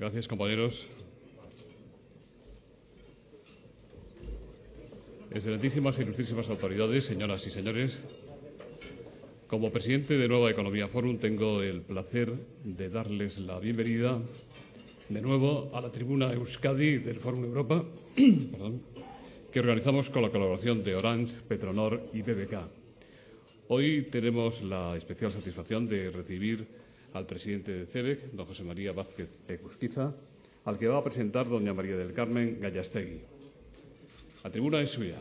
Gracias, compañeros. Excelentísimas e ilustrísimas autoridades, señoras y señores, como presidente de Nueva Economía Forum tengo el placer de darles la bienvenida de nuevo a la tribuna Euskadi del Fórum Europa, que organizamos con la colaboración de Orange, Petronor y BBK. Hoy tenemos la especial satisfacción de recibir al presidente de CEBEC, don José María Vázquez Egusquiza, al que va a presentar doña María del Carmen Gallastegui. La tribuna es suya.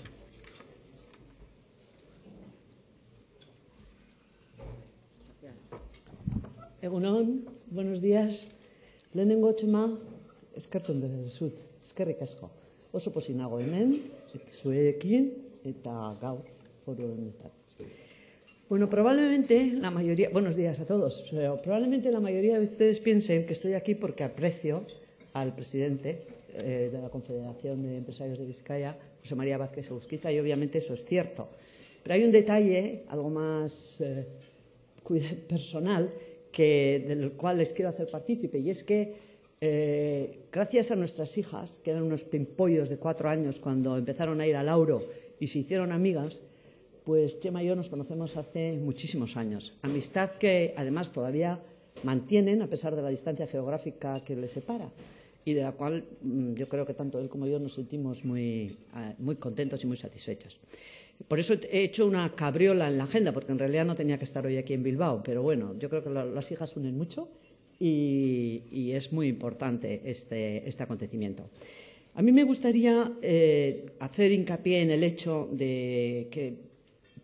Egunon, buenos días. Lehenengo txema, eskertzen dut, eskerrik asko. Oso pozik nago hemen, zuekin eta gaur foru honetan. Bueno, probablemente la mayoría, buenos días a todos, pero probablemente la mayoría de ustedes piensen que estoy aquí porque aprecio al presidente de la Confederación de Empresarios de Vizcaya, José María Vázquez Egusquiza, y obviamente eso es cierto. Pero hay un detalle, algo más personal, del cual les quiero hacer partícipe, y es que gracias a nuestras hijas, que eran unos pimpollos de 4 años cuando empezaron a ir al Auro y se hicieron amigas, pues Chema y yo nos conocemos hace muchísimos años. Amistad que además todavía mantienen a pesar de la distancia geográfica que les separa y de la cual yo creo que tanto él como yo nos sentimos muy contentos y muy satisfechos. Por eso he hecho una cabriola en la agenda, porque en realidad no tenía que estar hoy aquí en Bilbao, pero bueno, yo creo que las hijas unen mucho y es muy importante este acontecimiento. A mí me gustaría hacer hincapié en el hecho de que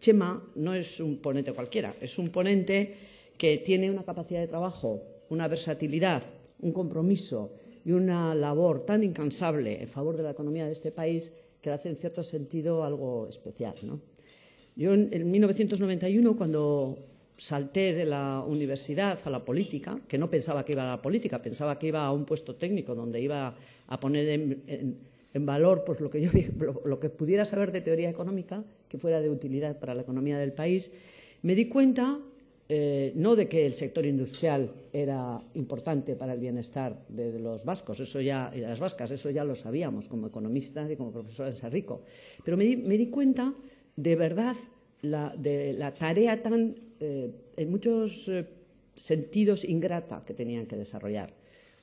Chema no es un ponente cualquiera, es un ponente que tiene una capacidad de trabajo, una versatilidad, un compromiso y una labor tan incansable en favor de la economía de este país que le hace en cierto sentido algo especial, ¿no? Yo en 1991, cuando salté de la universidad a la política, que no pensaba que iba a la política, pensaba que iba a un puesto técnico donde iba a poner en valor pues, lo que pudiera saber de teoría económica que fuera de utilidad para la economía del país, me di cuenta no de que el sector industrial era importante para el bienestar de los vascos y de las vascas, eso ya lo sabíamos como economistas y como profesores en Sarrico, pero me di cuenta de verdad de la tarea tan, en muchos sentidos, ingrata que tenían que desarrollar.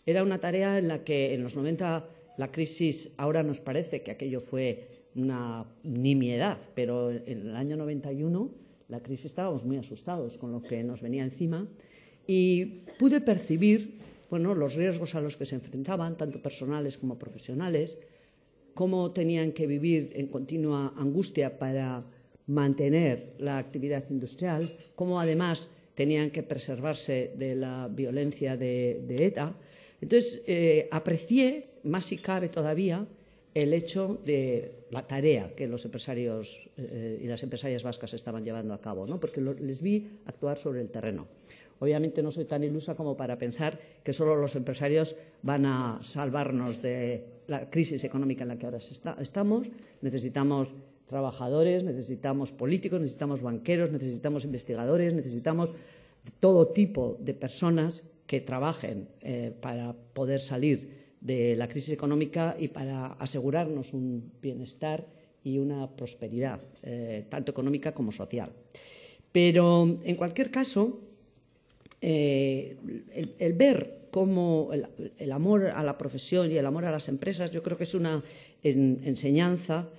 Era una tarea en la que en los 90 la crisis, ahora nos parece que aquello fue una nimiedad, pero en el año 91 la crisis estábamos muy asustados con lo que nos venía encima y pude percibir los riesgos a los que se enfrentaban, tanto personales como profesionales, cómo tenían que vivir en continua angustia para mantener la actividad industrial, cómo además tenían que preservarse de la violencia de ETA. Entonces, aprecié, más si cabe todavía, el hecho de la tarea que los empresarios y las empresarias vascas estaban llevando a cabo, ¿no? Porque les vi actuar sobre el terreno. Obviamente no soy tan ilusa como para pensar que solo los empresarios van a salvarnos de la crisis económica en la que ahora estamos. Necesitamos trabajadores, necesitamos políticos, necesitamos banqueros, necesitamos investigadores, necesitamos todo tipo de personas que trabajen para poder salir de la crisis económica y para asegurarnos un bienestar y una prosperidad, tanto económica como social. Pero, en cualquier caso, el ver cómo el amor a la profesión y el amor a las empresas, yo creo que es una enseñanza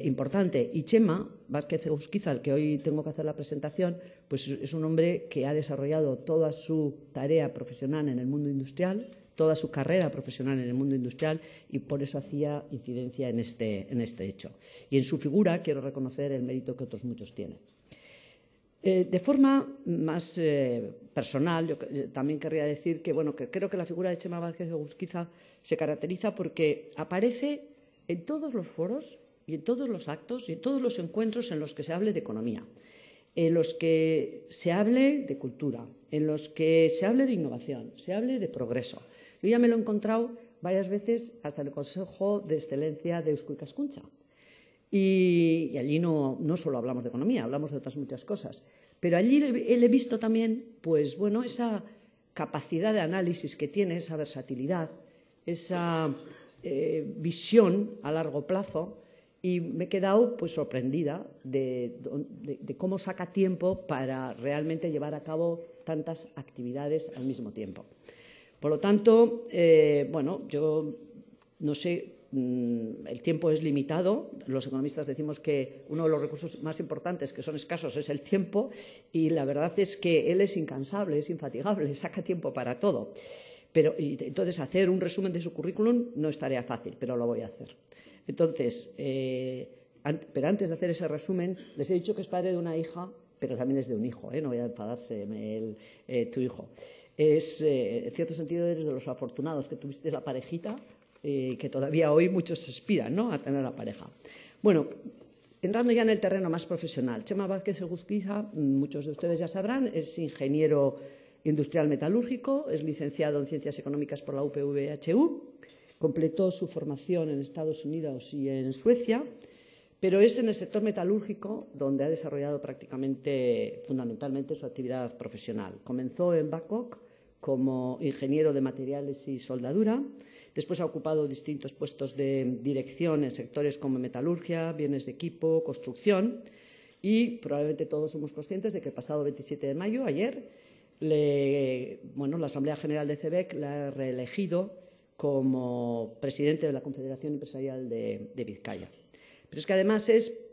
importante. Y Chema Vázquez Egusquiza, al que hoy tengo que hacer la presentación, pues es un hombre que ha desarrollado toda su tarea profesional en el mundo industrial, toda su carrera profesional en el mundo industrial y por eso hacía incidencia en este hecho. Y en su figura quiero reconocer el mérito que otros muchos tienen. De forma más personal, yo también querría decir que creo que la figura de Chema Vázquez Egusquiza se caracteriza porque aparece en todos los foros y en todos los actos y en todos los encuentros en los que se hable de economía, en los que se hable de cultura, en los que se hable de innovación, se hable de progreso. Yo ya me lo he encontrado varias veces hasta en el Consejo de Excelencia de Eusko Ikaskuntza. Y allí no solo hablamos de economía, hablamos de otras muchas cosas. Pero allí he visto también esa capacidad de análisis que tiene, esa versatilidad, esa visión a largo plazo, y me he quedado pues sorprendida de cómo saca tiempo para realmente llevar a cabo tantas actividades al mismo tiempo. Por lo tanto, bueno, yo no sé, el tiempo es limitado. Los economistas decimos que uno de los recursos más importantes, que son escasos, es el tiempo, y la verdad es que él es incansable, es infatigable, saca tiempo para todo. Entonces, hacer un resumen de su currículum no es tarea fácil, pero lo voy a hacer. Entonces, pero antes de hacer ese resumen, les he dicho que es padre de una hija, pero también es de un hijo, no voy a enfadarse tu hijo. En cierto sentido, eres de los afortunados que tuviste la parejita, que todavía hoy muchos aspiran, ¿no?, a tener la pareja. Bueno, entrando ya en el terreno más profesional, Txema Vázquez Eguzquiza, muchos de ustedes ya sabrán, es ingeniero industrial metalúrgico, es licenciado en Ciencias Económicas por la UPV-HU, completó su formación en Estados Unidos y en Suecia, pero es en el sector metalúrgico donde ha desarrollado fundamentalmente su actividad profesional. Comenzó en Babcock como ingeniero de materiales y soldadura, después ha ocupado distintos puestos de dirección en sectores como metalurgia, bienes de equipo, construcción, y probablemente todos somos conscientes de que el pasado 27 de mayo, ayer, la Asamblea General de CEBEC la ha reelegido como presidente de la Confederación Empresarial de Vizcaya. Pero es que además es,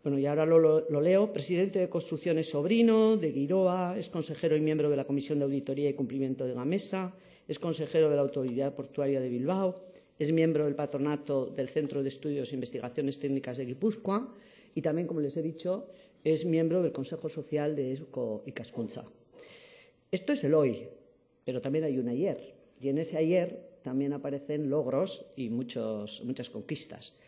y ahora lo leo, presidente de Construcciones Sobrino, de Giroa, es consejero y miembro de la Comisión de Auditoría y Cumplimiento de Gamesa, es consejero de la Autoridad Portuaria de Bilbao, es miembro del patronato del Centro de Estudios e Investigaciones Técnicas de Guipúzcoa y también, como les he dicho, es miembro del Consejo Social de Eusko Ikaskuntza. Esto es el hoy, pero también hay un ayer, y en ese ayer también aparecen logros y muchas conquistas.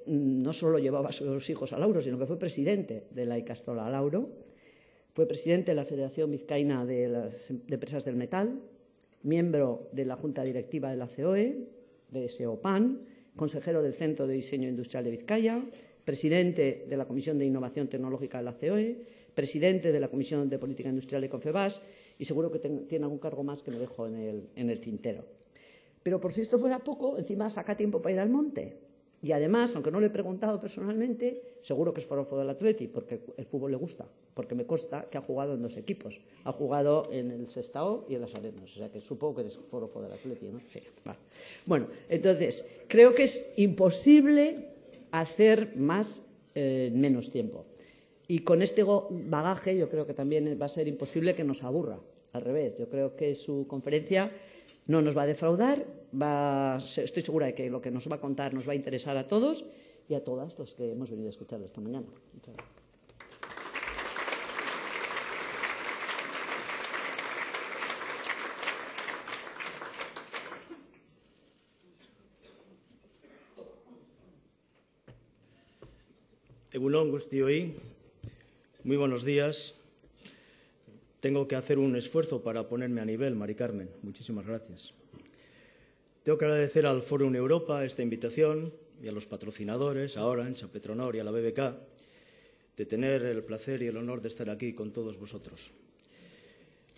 No solo llevaba a sus hijos a Lauro, sino que fue presidente de la Ikastola Lauro, fue presidente de la Federación Vizcaína de Empresas del Metal, miembro de la Junta Directiva de la COE, de SEOPAN, consejero del Centro de Diseño Industrial de Vizcaya, presidente de la Comisión de Innovación Tecnológica de la COE, presidente de la Comisión de Política Industrial de Confebas, y seguro que tiene algún cargo más que me dejo en el tintero. Pero por si esto fuera poco, encima saca tiempo para ir al monte. Y además, aunque no le he preguntado personalmente, seguro que es forofo del Atleti, porque el fútbol le gusta, porque me consta que ha jugado en 2 equipos. Ha jugado en el Sestao y en las Arenas, o sea que supongo que eres forofo del Atleti, ¿no? Sí, vale. Bueno, entonces, creo que es imposible hacer más en menos tiempo. Y con este bagaje yo creo que también va a ser imposible que nos aburra. Al revés, yo creo que su conferencia no nos va a defraudar, estoy segura de que lo que nos va a contar nos va a interesar a todos y a todas los que hemos venido a escucharle esta mañana. Muchas gracias. Egunon guztioi, muy buenos días. Tengo que hacer un esfuerzo para ponerme a nivel, Mari Carmen. Muchísimas gracias. Tengo que agradecer al Fórum Europa esta invitación y a los patrocinadores, a Orange, a Petronor y a la BBK, de tener el placer y el honor de estar aquí con todos vosotros.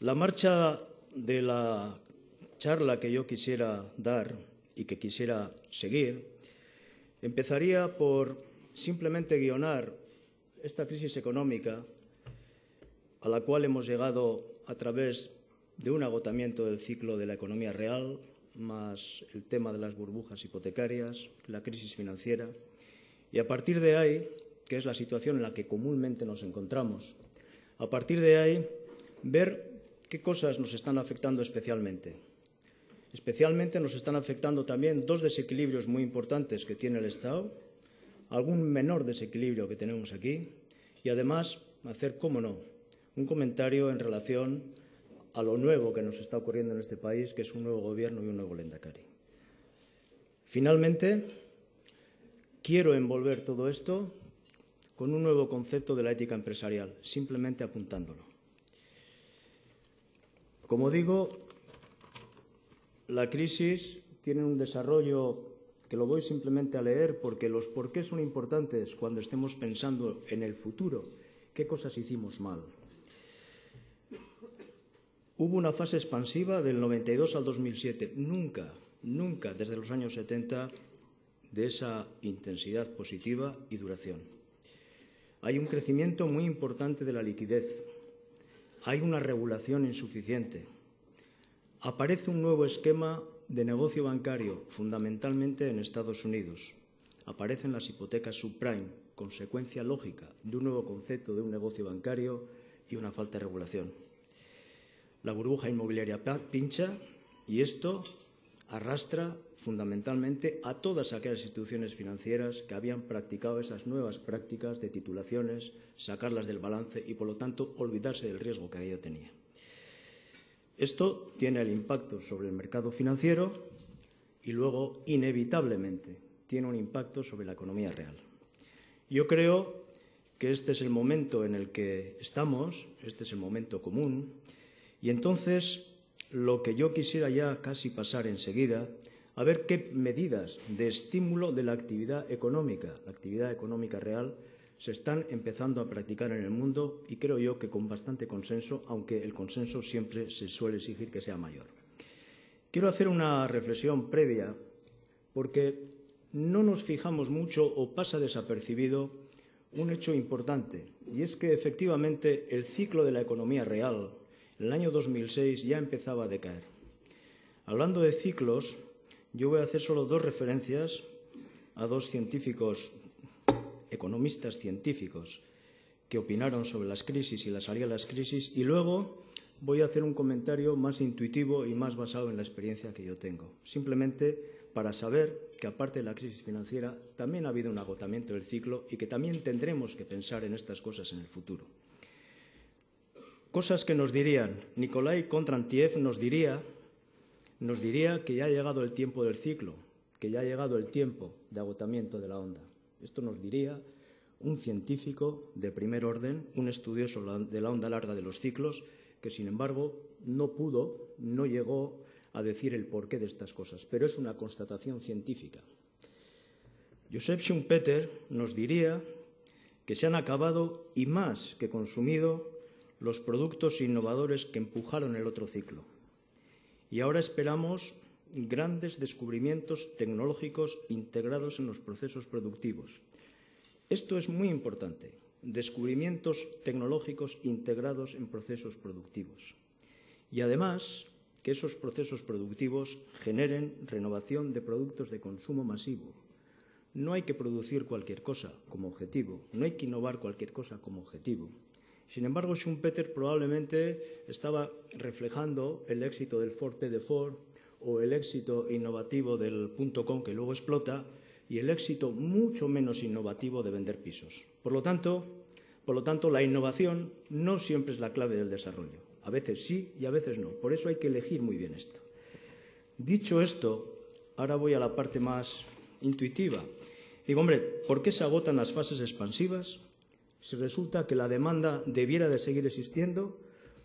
La marcha de la charla que yo quisiera dar y que quisiera seguir empezaría por simplemente guionar esta crisis económica a la cual hemos llegado a través de un agotamiento del ciclo de la economía real, más el tema de las burbujas hipotecarias, la crisis financiera, y a partir de ahí, que es la situación en la que comúnmente nos encontramos, a partir de ahí, ver qué cosas nos están afectando especialmente. Especialmente nos están afectando también 2 desequilibrios muy importantes que tiene el Estado, algún menor desequilibrio que tenemos aquí, y además hacer, cómo no, un comentario en relación a lo nuevo que nos está ocurriendo en este país, que es un nuevo gobierno y un nuevo lehendakari. Finalmente, quiero envolver todo esto con un nuevo concepto de la ética empresarial, simplemente apuntándolo. Como digo, la crisis tiene un desarrollo que lo voy simplemente a leer porque los porqués son importantes cuando estemos pensando en el futuro, qué cosas hicimos mal. Hubo una fase expansiva del 92 al 2007. Nunca nunca desde los años 70 de esa intensidad positiva y duración. Hay un crecimiento muy importante de la liquidez. Hay una regulación insuficiente. Aparece un nuevo esquema de negocio bancario, fundamentalmente en Estados Unidos. Aparecen las hipotecas subprime, consecuencia lógica de un nuevo concepto de un negocio bancario y una falta de regulación. La burbuja inmobiliaria pincha y esto arrastra fundamentalmente a todas aquellas instituciones financieras que habían practicado esas nuevas prácticas de titulaciones, sacarlas del balance y, por lo tanto, olvidarse del riesgo que aquello tenía. Esto tiene el impacto sobre el mercado financiero y luego, inevitablemente, tiene un impacto sobre la economía real. Yo creo que este es el momento en el que estamos, este es el momento común, y entonces lo que yo quisiera ya casi pasar enseguida a ver qué medidas de estímulo de la actividad económica real, se están empezando a practicar en el mundo y creo yo que con bastante consenso, aunque el consenso siempre se suele exigir que sea mayor. Quiero hacer una reflexión previa porque no nos fijamos mucho o pasa desapercibido un hecho importante y es que efectivamente el ciclo de la economía real en el año 2006 ya empezaba a decaer. Hablando de ciclos, yo voy a hacer solo dos referencias a dos científicos, economistas científicos, que opinaron sobre las crisis y la salida de las crisis, y luego voy a hacer un comentario más intuitivo y más basado en la experiencia que yo tengo. Simplemente para saber que, aparte de la crisis financiera, también ha habido un agotamiento del ciclo y que también tendremos que pensar en estas cosas en el futuro. Cosas que nos dirían. Nikolai Kondrantiev nos diría que ya ha llegado el tiempo del ciclo, que ya ha llegado el tiempo de agotamiento de la onda. Esto nos diría un científico de primer orden, un estudioso de la onda larga de los ciclos, que sin embargo no llegó a decir el porqué de estas cosas, pero es una constatación científica. Joseph Schumpeter nos diría que se han acabado y más que consumido los productos innovadores que empujaron el otro ciclo. Y ahora esperamos grandes descubrimientos tecnológicos integrados en los procesos productivos. Esto es muy importante, descubrimientos tecnológicos integrados en procesos productivos. Y además, que esos procesos productivos generen renovación de productos de consumo masivo. No hay que producir cualquier cosa como objetivo, no hay que innovar cualquier cosa como objetivo. Sin embargo, Schumpeter probablemente estaba reflejando el éxito del Forte de Ford o el éxito innovativo del .com que luego explota y el éxito mucho menos innovativo de vender pisos. Por lo tanto, la innovación no siempre es la clave del desarrollo. A veces sí y a veces no. Por eso hay que elegir muy bien esto. Dicho esto, ahora voy a la parte más intuitiva. Digo, hombre, ¿por qué se agotan las fases expansivas? Si resulta que la demanda debiera de seguir existiendo,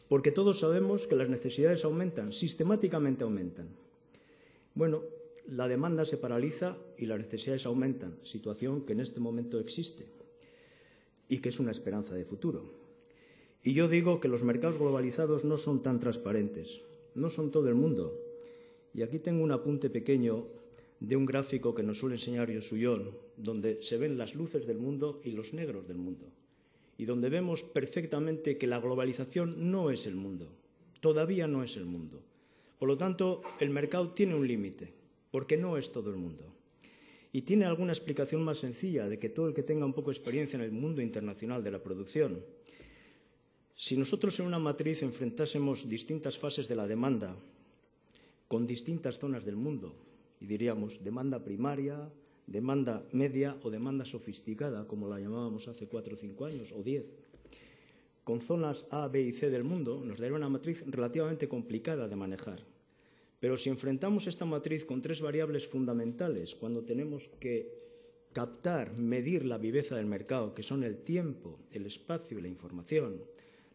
porque todos sabemos que las necesidades aumentan, sistemáticamente aumentan. Bueno, la demanda se paraliza y las necesidades aumentan, situación que en este momento existe y que es una esperanza de futuro. Y yo digo que los mercados globalizados no son tan transparentes, no son todo el mundo. Y aquí tengo un apunte pequeño de un gráfico que nos suele enseñar Yosuyon, donde se ven las luces del mundo y los negros del mundo, y donde vemos perfectamente que la globalización no es el mundo, todavía no es el mundo. Por lo tanto, el mercado tiene un límite, porque no es todo el mundo. Y tiene alguna explicación más sencilla de que todo el que tenga un poco de experiencia en el mundo internacional de la producción. Si nosotros en una matriz enfrentásemos distintas fases de la demanda con distintas zonas del mundo, y diríamos demanda primaria, demanda media o demanda sofisticada, como la llamábamos hace 4 o 5 años, o 10, con zonas A, B y C del mundo, nos daría una matriz relativamente complicada de manejar. Pero si enfrentamos esta matriz con 3 variables fundamentales, cuando tenemos que captar, medir la viveza del mercado, que son el tiempo, el espacio y la información,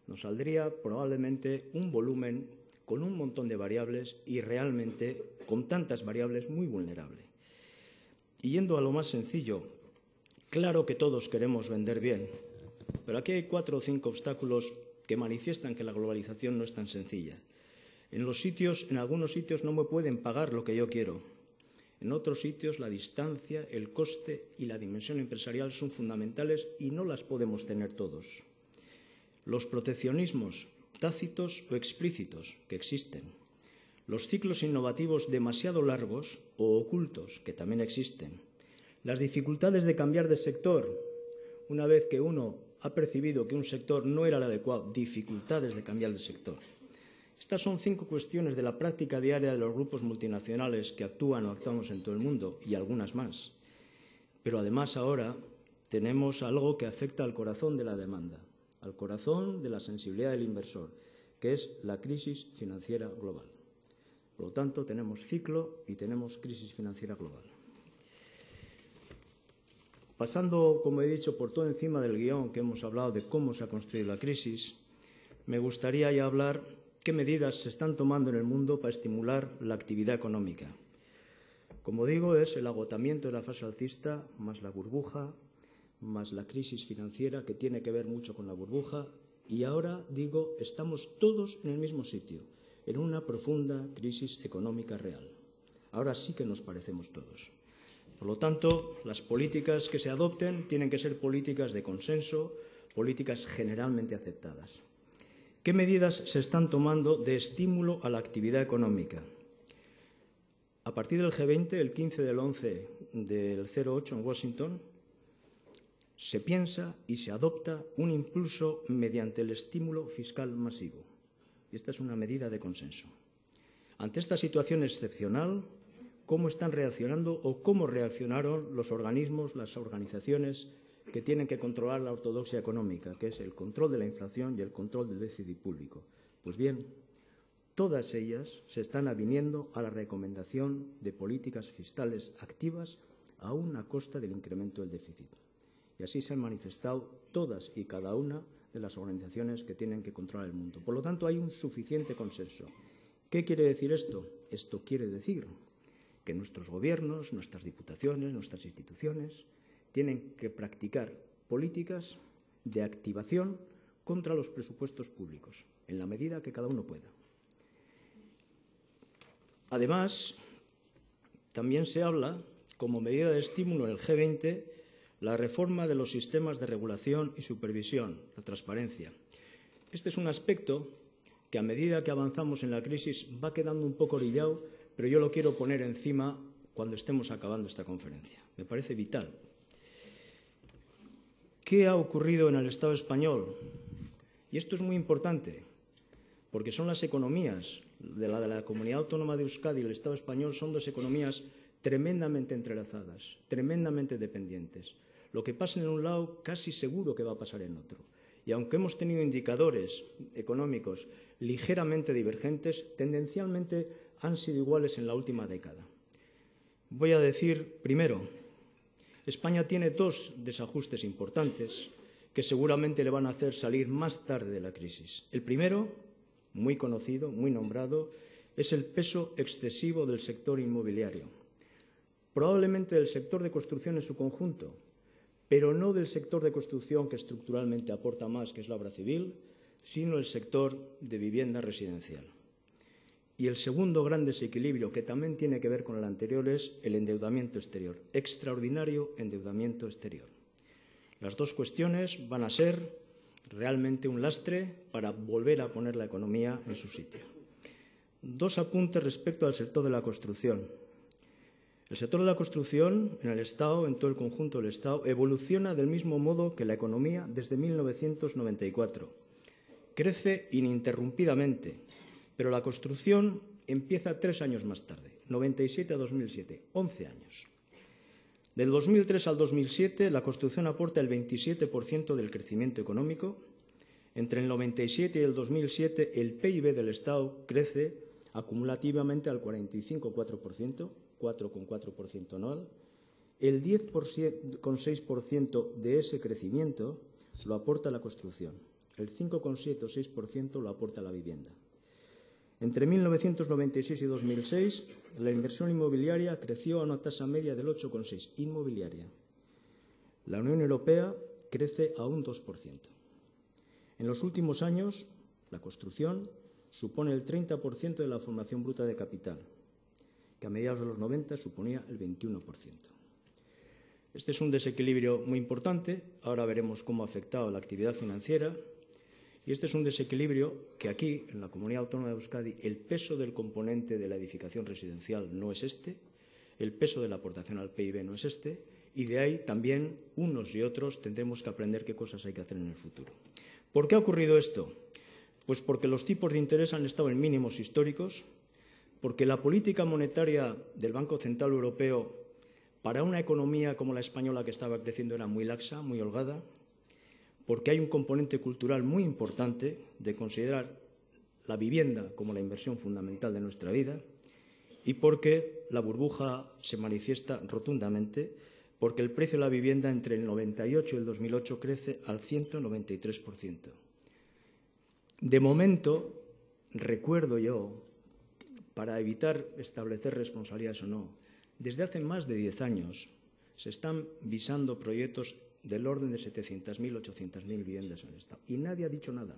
nos saldría probablemente un volumen con un montón de variables y realmente con tantas variables muy vulnerable. Y yendo a lo más sencillo, claro que todos queremos vender bien, pero aquí hay 4 o 5 obstáculos que manifiestan que la globalización no es tan sencilla. En algunos sitios no me pueden pagar lo que yo quiero. En otros sitios la distancia, el coste y la dimensión empresarial son fundamentales y no las podemos tener todos. Los proteccionismos tácitos o explícitos que existen. Los ciclos innovativos demasiado largos o ocultos que también existen. Las dificultades de cambiar de sector. Una vez que uno ha percibido que un sector no era el adecuado, dificultades de cambiar de sector. Estas son 5 cuestiones de la práctica diaria de los grupos multinacionales que actúan o actuamos en todo el mundo, y algunas más. Pero además ahora tenemos algo que afecta al corazón de la demanda, al corazón de la sensibilidad del inversor, que es la crisis financiera global. Por lo tanto, tenemos ciclo y tenemos crisis financiera global. Pasando, como he dicho, por todo encima del guión que hemos hablado de cómo se ha construido la crisis, me gustaría ya hablar qué medidas se están tomando en el mundo para estimular la actividad económica. Como digo, es el agotamiento de la fase alcista, más la burbuja, más la crisis financiera, que tiene que ver mucho con la burbuja, y ahora, digo, estamos todos en el mismo sitio, en una profunda crisis económica real. Ahora sí que nos parecemos todos. Por lo tanto, las políticas que se adopten tienen que ser políticas de consenso, políticas generalmente aceptadas. ¿Qué medidas se están tomando de estímulo a la actividad económica? A partir del G20, el 15 del 11 del 08 en Washington, se piensa y se adopta un impulso mediante el estímulo fiscal masivo. Y esta es una medida de consenso. Ante esta situación excepcional, ¿cómo están reaccionando o cómo reaccionaron los organismos, las organizaciones que tienen que controlar la ortodoxia económica, que es el control de la inflación y el control del déficit público? Pues bien, todas ellas se están aviniendo a la recomendación de políticas fiscales activas aún a costa del incremento del déficit. Y así se han manifestado todas y cada una de las organizaciones que tienen que controlar el mundo. Por lo tanto, hay un suficiente consenso. ¿Qué quiere decir esto? Esto quiere decir que nuestros gobiernos, nuestras diputaciones, nuestras instituciones tienen que practicar políticas de activación contra los presupuestos públicos, en la medida que cada uno pueda. Además, también se habla, como medida de estímulo en el G20, la reforma de los sistemas de regulación y supervisión, la transparencia. Este es un aspecto que a medida que avanzamos en la crisis va quedando un poco orillado, pero yo lo quiero poner encima cuando estemos acabando esta conferencia. Me parece vital. ¿Qué ha ocurrido en el Estado español? Y esto es muy importante, porque son las economías de la Comunidad Autónoma de Euskadi y el Estado español son 2 economías tremendamente entrelazadas, tremendamente dependientes. Lo que pasa en un lado casi seguro que va a pasar en otro. Y aunque hemos tenido indicadores económicos ligeramente divergentes, tendencialmente han sido iguales en la última década. Voy a decir, primero, España tiene 2 desajustes importantes que seguramente le van a hacer salir más tarde de la crisis. El primero, muy conocido, muy nombrado, es el peso excesivo del sector inmobiliario. Probablemente del sector de construcción en su conjunto, pero no del sector de construcción que estructuralmente aporta más, que es la obra civil, sino el sector de vivienda residencial. Y el segundo gran desequilibrio, que también tiene que ver con el anterior, es el endeudamiento exterior, extraordinario endeudamiento exterior. Las 2 cuestiones van a ser realmente un lastre para volver a poner la economía en su sitio. 2 apuntes respecto al sector de la construcción. El sector de la construcción en el Estado, en todo el conjunto del Estado, evoluciona del mismo modo que la economía desde 1994. Crece ininterrumpidamente, pero la construcción empieza 3 años más tarde, 97 a 2007, 11 años. Del 2003 al 2007, la construcción aporta el 27% del crecimiento económico. Entre el 97 y el 2007, el PIB del Estado crece acumulativamente al 45,4%, 4,4% anual. El 10,6% de ese crecimiento lo aporta la construcción. El 5,7 o 6% lo aporta la vivienda. Entre 1996 y 2006, la inversión inmobiliaria creció a una tasa media del 8,6%, inmobiliaria. La Unión Europea crece a un 2%. En los últimos años, la construcción supone el 30% de la formación bruta de capital, que a mediados de los 90 suponía el 21%. Este es un desequilibrio muy importante, ahora veremos cómo ha afectado a la actividad financiera, y este es un desequilibrio que aquí, en la Comunidad Autónoma de Euskadi, el peso del componente de la edificación residencial no es este, el peso de la aportación al PIB no es este, y de ahí también unos y otros tendremos que aprender qué cosas hay que hacer en el futuro. ¿Por qué ha ocurrido esto? Pues porque los tipos de interés han estado en mínimos históricos, porque la política monetaria del Banco Central Europeo para una economía como la española que estaba creciendo era muy laxa, muy holgada, porque hay un componente cultural muy importante de considerar la vivienda como la inversión fundamental de nuestra vida y porque la burbuja se manifiesta rotundamente, porque el precio de la vivienda entre el 98 y el 2008 crece al 193%. De momento, recuerdo yo, para evitar establecer responsabilidades o no, desde hace más de 10 años se están visando proyectos del orden de 700.000, 800.000 viviendas en el Estado. Y nadie ha dicho nada.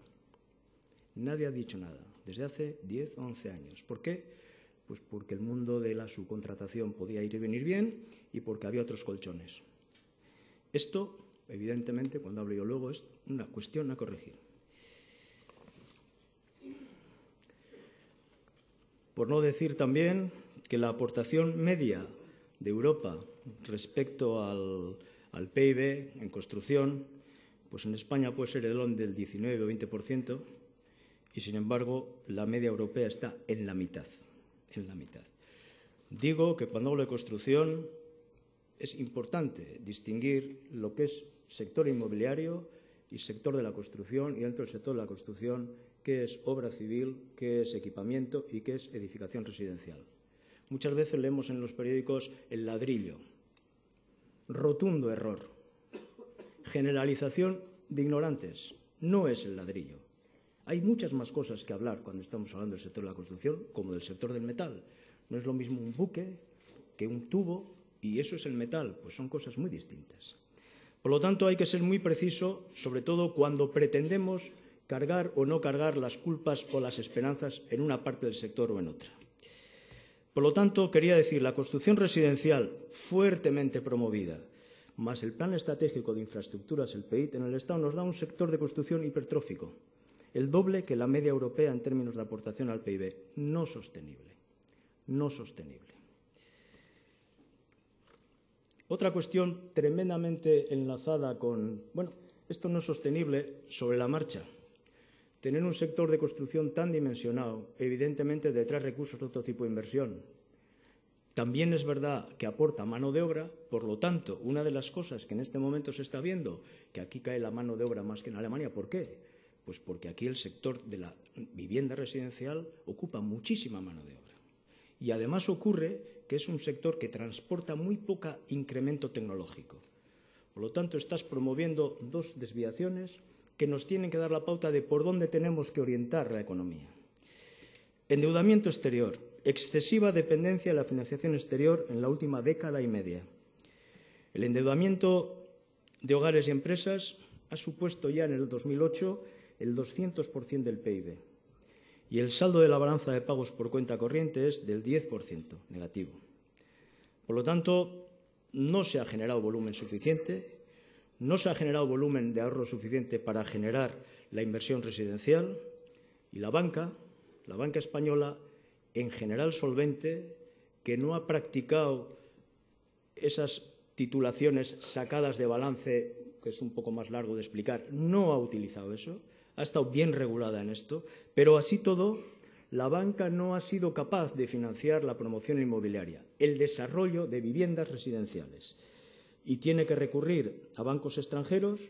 Nadie ha dicho nada. Desde hace 10 o 11 años. ¿Por qué? Pues porque el mundo de la subcontratación podía ir y venir bien y porque había otros colchones. Esto, evidentemente, cuando hablo yo luego, es una cuestión a corregir. Por no decir también que la aportación media de Europa respecto al PIB en construcción, pues en España puede ser del 19 o 20%, y sin embargo la media europea está en la mitad. Digo que cuando hablo de construcción es importante distinguir lo que es sector inmobiliario y sector de la construcción, y dentro del sector de la construcción qué es obra civil, qué es equipamiento y qué es edificación residencial. Muchas veces leemos en los periódicos el ladrillo. Rotundo error. Generalización de ignorantes. No es el ladrillo. Hay muchas más cosas que hablar cuando estamos hablando del sector de la construcción, como del sector del metal. No es lo mismo un buque que un tubo, y eso es el metal, pues son cosas muy distintas. Por lo tanto, hay que ser muy preciso, sobre todo cuando pretendemos cargar o no cargar las culpas o las esperanzas en una parte del sector o en otra. Por lo tanto, quería decir, la construcción residencial fuertemente promovida, más el Plan Estratégico de Infraestructuras, el PEIT, en el Estado nos da un sector de construcción hipertrófico, el doble que la media europea en términos de aportación al PIB. No sostenible, no sostenible. Otra cuestión tremendamente enlazada con, esto no es sostenible sobre la marcha. Tener un sector de construcción tan dimensionado, evidentemente detrás recursos de otro tipo de inversión. También es verdad que aporta mano de obra, por lo tanto, una de las cosas que en este momento se está viendo, que aquí cae la mano de obra más que en Alemania, ¿por qué? Pues porque aquí el sector de la vivienda residencial ocupa muchísima mano de obra. Y además ocurre que es un sector que transporta muy poca incremento tecnológico. Por lo tanto, estás promoviendo dos desviaciones que nos tienen que dar la pauta de por dónde tenemos que orientar la economía. Endeudamiento exterior. Excesiva dependencia de la financiación exterior en la última década y media. El endeudamiento de hogares y empresas ha supuesto ya en el 2008 el 200% del PIB. Y el saldo de la balanza de pagos por cuenta corriente es del 10% negativo. Por lo tanto, no se ha generado volumen suficiente. No se ha generado volumen de ahorro suficiente para generar la inversión residencial y la banca española, en general solvente, que no ha practicado esas titulaciones sacadas de balance, que es un poco más largo de explicar, no ha utilizado eso, ha estado bien regulada en esto, pero así todo, la banca no ha sido capaz de financiar la promoción inmobiliaria, el desarrollo de viviendas residenciales. Y tiene que recurrir a bancos extranjeros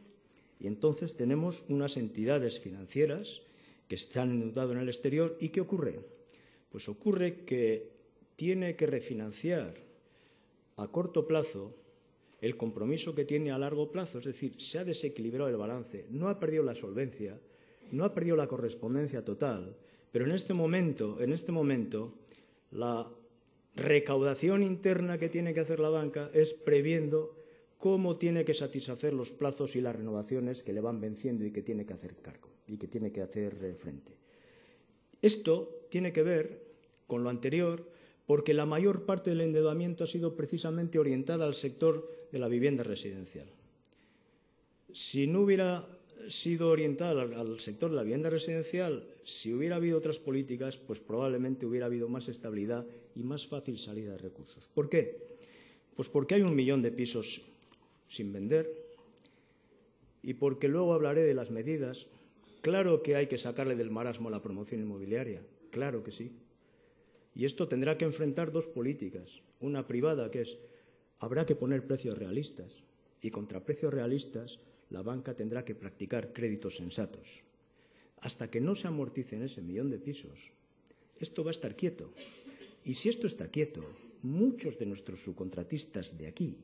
y entonces tenemos unas entidades financieras que están endeudadas en el exterior. ¿Y qué ocurre? Pues ocurre que tiene que refinanciar a corto plazo el compromiso que tiene a largo plazo, es decir, se ha desequilibrado el balance, no ha perdido la solvencia, no ha perdido la correspondencia total, pero en este momento, la recaudación interna que tiene que hacer la banca es previendo cómo tiene que satisfacer los plazos y las renovaciones que le van venciendo y que tiene que hacer cargo y que tiene que hacer frente. Esto tiene que ver con lo anterior porque la mayor parte del endeudamiento ha sido precisamente orientada al sector de la vivienda residencial. Si no hubiera sido orientada al sector de la vivienda residencial, si hubiera habido otras políticas, pues probablemente hubiera habido más estabilidad y más fácil salida de recursos. ¿Por qué? Pues porque hay 1 millón de pisos sin vender y porque luego hablaré de las medidas. Claro que hay que sacarle del marasmo a la promoción inmobiliaria, claro que sí. Y esto tendrá que enfrentar dos políticas. Una privada, que es, habrá que poner precios realistas, y contra precios realistas la banca tendrá que practicar créditos sensatos. Hasta que no se amorticen ese 1 millón de pisos, esto va a estar quieto. Y si esto está quieto, muchos de nuestros subcontratistas de aquí,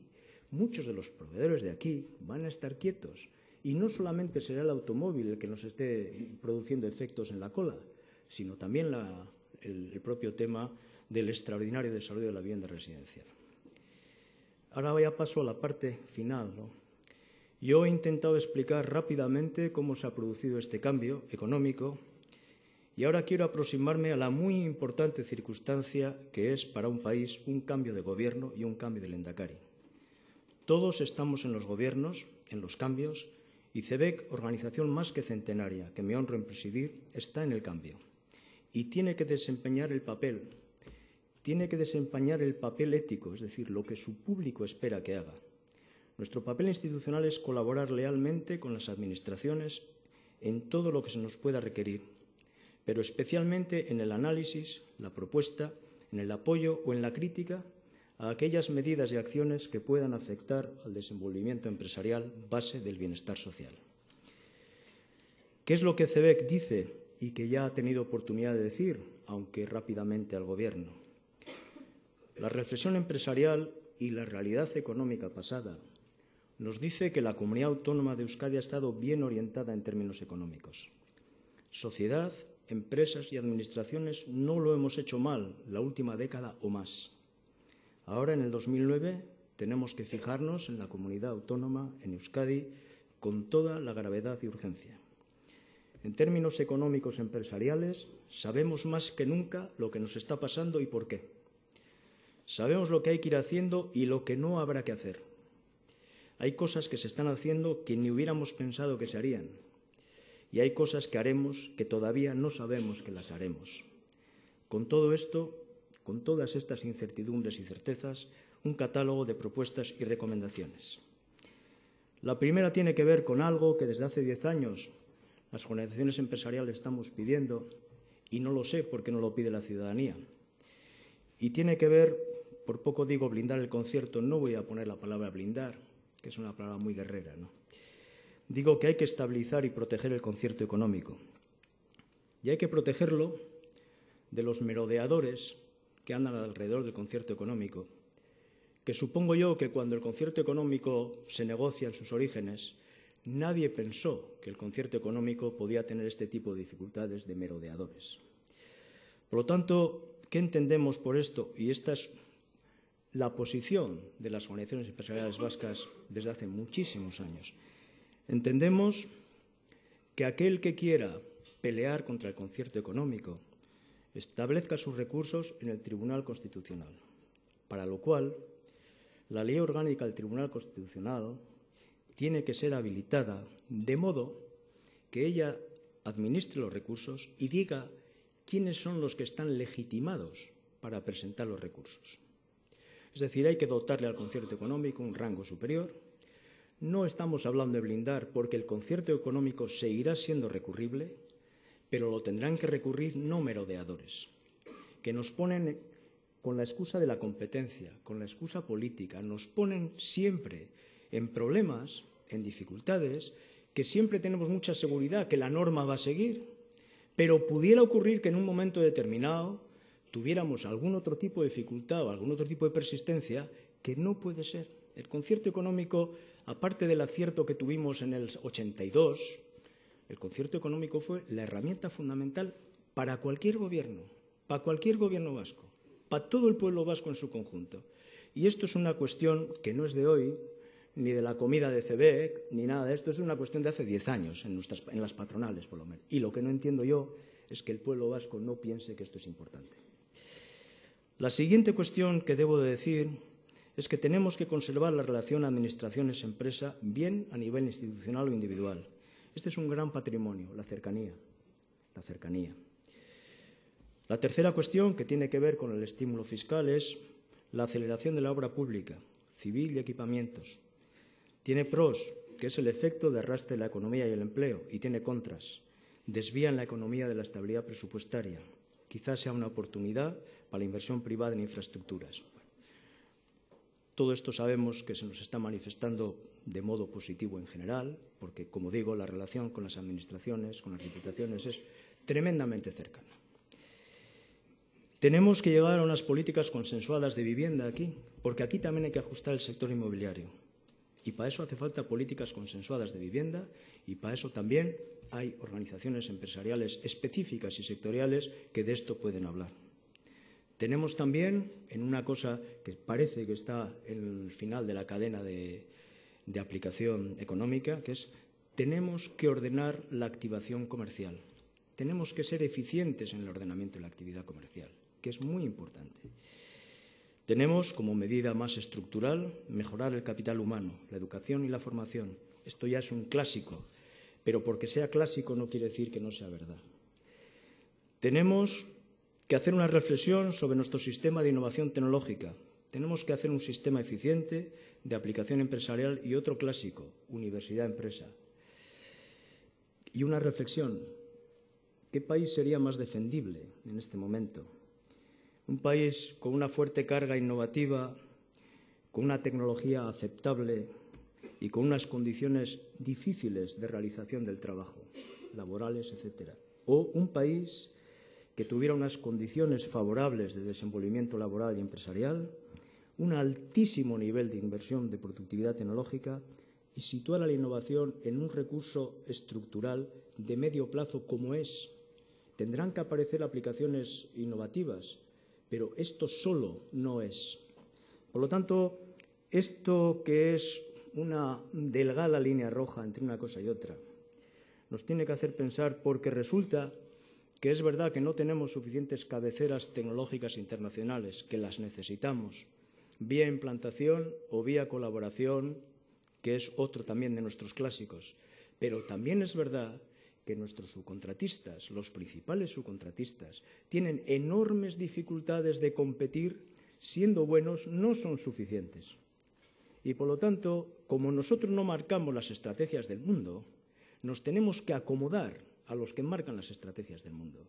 muchos de los proveedores de aquí van a estar quietos. Y no solamente será el automóvil el que nos esté produciendo efectos en la cola, sino también el propio tema del extraordinario desarrollo de la vivienda residencial. Ahora ya paso a la parte final, ¿no? Yo he intentado explicar rápidamente cómo se ha producido este cambio económico y ahora quiero aproximarme a la muy importante circunstancia que es para un país un cambio de gobierno y un cambio de lehendakari. Todos estamos en los gobiernos, en los cambios, y CEBEC, organización más que centenaria, que me honro en presidir, está en el cambio. Y tiene que desempeñar el papel ético, es decir, lo que su público espera que haga. Nuestro papel institucional es colaborar lealmente con las administraciones en todo lo que se nos pueda requerir, pero especialmente en el análisis, la propuesta, en el apoyo o en la crítica a aquellas medidas y acciones que puedan afectar al desenvolvimiento empresarial, base del bienestar social. ¿Qué es lo que CEBEC dice y que ya ha tenido oportunidad de decir, aunque rápidamente, al Gobierno? La reflexión empresarial y la realidad económica pasada nos dice que la comunidad autónoma de Euskadi ha estado bien orientada en términos económicos. Sociedad, empresas y administraciones no lo hemos hecho mal la última década o más. Ahora, en el 2009, tenemos que fijarnos en la comunidad autónoma, en Euskadi, con toda la gravedad y urgencia. En términos económicos empresariales, sabemos más que nunca lo que nos está pasando y por qué. Sabemos lo que hay que ir haciendo y lo que no habrá que hacer. Hay cosas que se están haciendo que ni hubiéramos pensado que se harían. Y hay cosas que haremos que todavía no sabemos que las haremos. Con todo esto, con todas estas incertidumbres y certezas, un catálogo de propuestas y recomendaciones. La primera tiene que ver con algo que desde hace 10 años las organizaciones empresariales estamos pidiendo, y no lo sé porque no lo pide la ciudadanía. Y tiene que ver, por poco digo blindar el concierto, no voy a poner la palabra blindar, que es una palabra muy guerrera, ¿no? Digo que hay que estabilizar y proteger el concierto económico. Y hay que protegerlo de los merodeadores que andan alrededor del concierto económico, que supongo yo que cuando el concierto económico se negocia en sus orígenes, nadie pensó que el concierto económico podía tener este tipo de dificultades de merodeadores. Por lo tanto, ¿qué entendemos por esto? Y esta es la posición de las organizaciones empresariales vascas desde hace muchísimos años. Entendemos que aquel que quiera pelear contra el concierto económico establezca sus recursos en el Tribunal Constitucional, para lo cual la Ley Orgánica del Tribunal Constitucional tiene que ser habilitada de modo que ella administre los recursos y diga quiénes son los que están legitimados para presentar los recursos. Es decir, hay que dotarle al concierto económico un rango superior. No estamos hablando de blindar porque el concierto económico seguirá siendo recurrible, pero lo tendrán que recurrir no merodeadores, que nos ponen con la excusa de la competencia, con la excusa política, nos ponen siempre en problemas, en dificultades, que siempre tenemos mucha seguridad que la norma va a seguir, pero pudiera ocurrir que en un momento determinado tuviéramos algún otro tipo de dificultad o algún otro tipo de persistencia que no puede ser. El concierto económico, aparte del acierto que tuvimos en el 82, el concierto económico fue la herramienta fundamental para cualquier gobierno vasco, para todo el pueblo vasco en su conjunto. Y esto es una cuestión que no es de hoy, ni de la comida de CEBEC, ni nada de esto, es una cuestión de hace 10 años en las patronales, por lo menos. Y lo que no entiendo yo es que el pueblo vasco no piense que esto es importante. La siguiente cuestión que debo de decir es que tenemos que conservar la relación administraciones-empresa bien a nivel institucional o individual. Este es un gran patrimonio, la cercanía. La cercanía. La tercera cuestión, que tiene que ver con el estímulo fiscal, es la aceleración de la obra pública, civil y equipamientos. Tiene pros, que es el efecto de arrastre de la economía y el empleo, y tiene contras. Desvían la economía de la estabilidad presupuestaria. Quizás sea una oportunidad para la inversión privada en infraestructuras. Todo esto sabemos que se nos está manifestando de modo positivo en general, porque, como digo, la relación con las administraciones, con las diputaciones, es tremendamente cercana. Tenemos que llegar a unas políticas consensuadas de vivienda aquí, porque aquí también hay que ajustar el sector inmobiliario. Y para eso hace falta políticas consensuadas de vivienda y para eso también hay organizaciones empresariales específicas y sectoriales que de esto pueden hablar. Tenemos también, en una cosa que parece que está en el final de la cadena de aplicación económica, que es tenemos que ordenar la activación comercial. Tenemos que ser eficientes en el ordenamiento de la actividad comercial, que es muy importante. Tenemos, como medida más estructural, mejorar el capital humano, la educación y la formación. Esto ya es un clásico, pero porque sea clásico no quiere decir que no sea verdad. Tenemos que hacer una reflexión sobre nuestro sistema de innovación tecnológica. Tenemos que hacer un sistema eficiente de aplicación empresarial y otro clásico, universidad-empresa. Y una reflexión, ¿qué país sería más defendible en este momento? Un país con una fuerte carga innovativa, con una tecnología aceptable y con unas condiciones difíciles de realización del trabajo, laborales, etc. O un país que tuviera unas condiciones favorables de desenvolvimiento laboral y empresarial, un altísimo nivel de inversión de productividad tecnológica y situar a la innovación en un recurso estructural de medio plazo como es. Tendrán que aparecer aplicaciones innovativas, pero esto solo no es. Por lo tanto, esto que es una delgada línea roja entre una cosa y otra, nos tiene que hacer pensar porque resulta que es verdad que no tenemos suficientes cabeceras tecnológicas internacionales, que las necesitamos, vía implantación o vía colaboración, que es otro también de nuestros clásicos. Pero también es verdad que nuestros subcontratistas, los principales subcontratistas, tienen enormes dificultades de competir, siendo buenos, no son suficientes. Y por lo tanto, como nosotros no marcamos las estrategias del mundo, nos tenemos que acomodar a los que marcan las estrategias del mundo.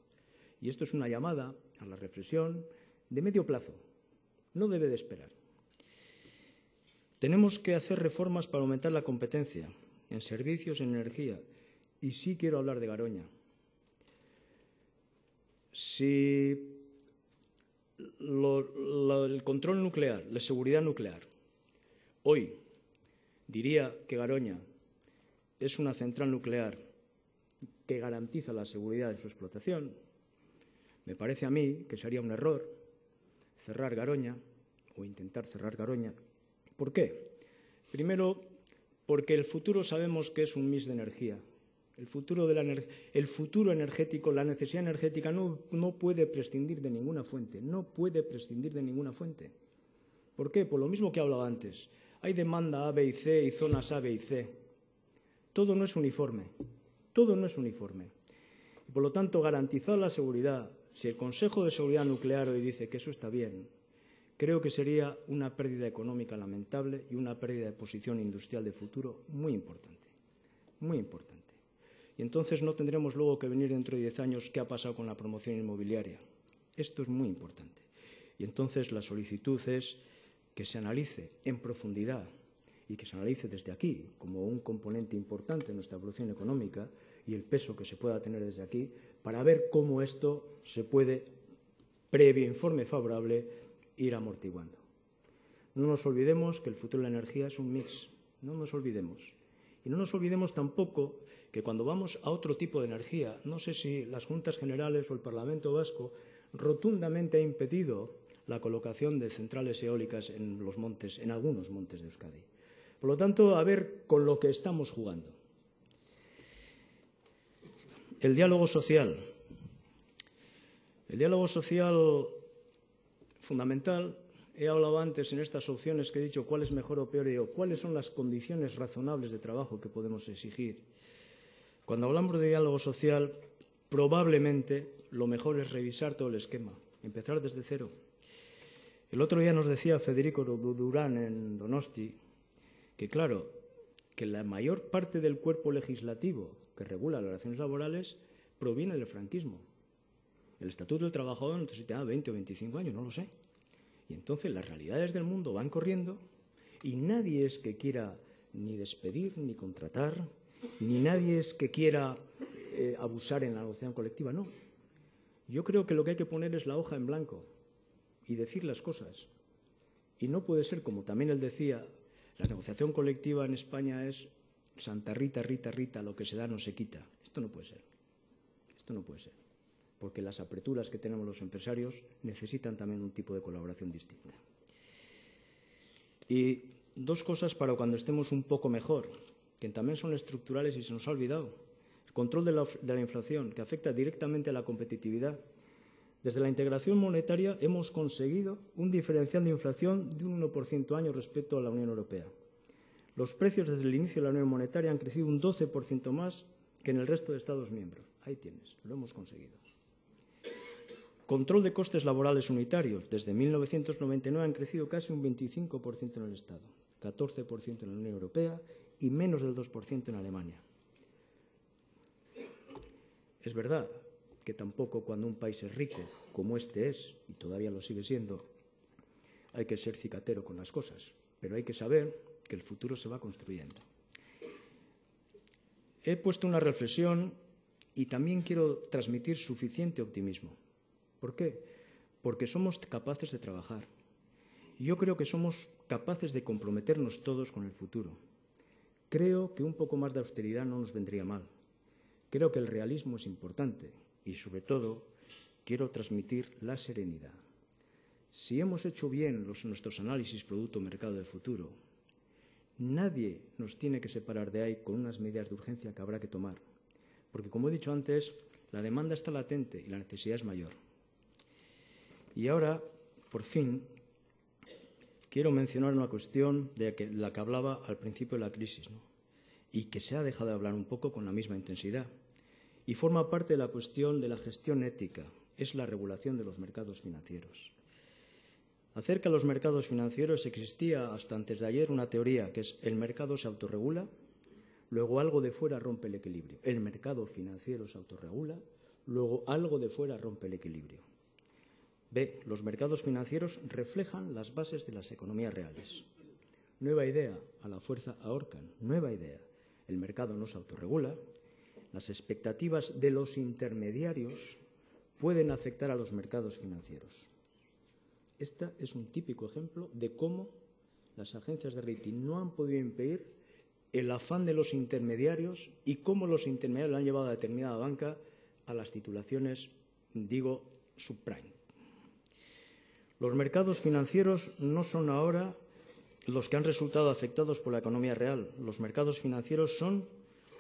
Y esto es una llamada a la reflexión de medio plazo. No debe de esperar. Tenemos que hacer reformas para aumentar la competencia en servicios, en energía. Y sí quiero hablar de Garoña. Si el control nuclear, la seguridad nuclear, hoy diría que Garoña es una central nuclear que garantiza la seguridad de su explotación, me parece a mí que sería un error cerrar Garoña o intentar cerrar Garoña. ¿Por qué? Primero, porque el futuro sabemos que es un mix de energía. El futuro energético, la necesidad energética no puede prescindir de ninguna fuente, no puede prescindir de ninguna fuente. ¿Por qué? Por lo mismo que he hablado antes. Hay demanda A, B y C y zonas A, B y C. Todo no es uniforme. Todo no es uniforme. Y por lo tanto, garantizar la seguridad, si el Consejo de Seguridad Nuclear hoy dice que eso está bien, creo que sería una pérdida económica lamentable y una pérdida de posición industrial de futuro muy importante. Muy importante. Y entonces no tendremos luego que venir dentro de 10 años qué ha pasado con la promoción inmobiliaria. Esto es muy importante. Y entonces la solicitud es que se analice en profundidad y que se analice desde aquí como un componente importante de nuestra evolución económica y el peso que se pueda tener desde aquí para ver cómo esto se puede, previo informe favorable, ir amortiguando. No nos olvidemos que el futuro de la energía es un mix. No nos olvidemos. Y no nos olvidemos tampoco que cuando vamos a otro tipo de energía, no sé si las Juntas Generales o el Parlamento Vasco rotundamente ha impedido la colocación de centrales eólicas en los montes, en algunos montes de Euskadi. Por lo tanto, a ver con lo que estamos jugando. El diálogo social. El diálogo social fundamental, he hablado antes en estas opciones que he dicho cuál es mejor o peor, y digo, cuáles son las condiciones razonables de trabajo que podemos exigir. Cuando hablamos de diálogo social, probablemente lo mejor es revisar todo el esquema, empezar desde cero. El otro día nos decía Federico Durán en Donosti que, claro, que la mayor parte del cuerpo legislativo que regula las relaciones laborales proviene del franquismo. El Estatuto del Trabajador necesitaba 20 o 25 años, no lo sé. Y entonces las realidades del mundo van corriendo y nadie es que quiera ni despedir ni contratar, ni nadie es que quiera abusar en la negociación colectiva, no. Yo creo que lo que hay que poner es la hoja en blanco y decir las cosas. Y no puede ser, como también él decía, la negociación colectiva en España es Santa Rita, Rita, Rita, lo que se da no se quita. Esto no puede ser. Esto no puede ser. Porque las aperturas que tenemos los empresarios necesitan también un tipo de colaboración distinta. Y dos cosas para cuando estemos un poco mejor, que también son estructurales y se nos ha olvidado. El control de la inflación, que afecta directamente a la competitividad. Desde la integración monetaria hemos conseguido un diferencial de inflación de un 1% año respecto a la Unión Europea. Los precios desde el inicio de la Unión Monetaria han crecido un 12% más que en el resto de Estados miembros. Ahí tienes, lo hemos conseguido. Control de costes laborales unitarios. Desde 1999 han crecido casi un 25% en el Estado, 14% en la Unión Europea y menos del 2% en Alemania. Es verdad que tampoco cuando un país es rico, como este es, y todavía lo sigue siendo, hay que ser cicatero con las cosas, pero hay que saber que el futuro se va construyendo. He puesto una reflexión y también quiero transmitir suficiente optimismo. ¿Por qué? Porque somos capaces de trabajar. Yo creo que somos capaces de comprometernos todos con el futuro. Creo que un poco más de austeridad no nos vendría mal. Creo que el realismo es importante y, sobre todo, quiero transmitir la serenidad. Si hemos hecho bien nuestros análisis producto-mercado del futuro, nadie nos tiene que separar de ahí con unas medidas de urgencia que habrá que tomar. Porque, como he dicho antes, la demanda está latente y la necesidad es mayor. Y ahora, por fin, quiero mencionar una cuestión de la que hablaba al principio de la crisis, ¿no? Y que se ha dejado de hablar un poco con la misma intensidad. Y forma parte de la cuestión de la gestión ética, es la regulación de los mercados financieros. Acerca de los mercados financieros existía hasta antes de ayer una teoría que es el mercado se autorregula, luego algo de fuera rompe el equilibrio. El mercado financiero se autorregula, luego algo de fuera rompe el equilibrio. B. Los mercados financieros reflejan las bases de las economías reales. Nueva idea, a la fuerza ahorcan. Nueva idea. El mercado no se autorregula. Las expectativas de los intermediarios pueden afectar a los mercados financieros. Este es un típico ejemplo de cómo las agencias de rating no han podido impedir el afán de los intermediarios y cómo los intermediarios han llevado a determinada banca a las titulaciones, digo, subprime. Los mercados financieros no son ahora los que han resultado afectados por la economía real. Los mercados financieros son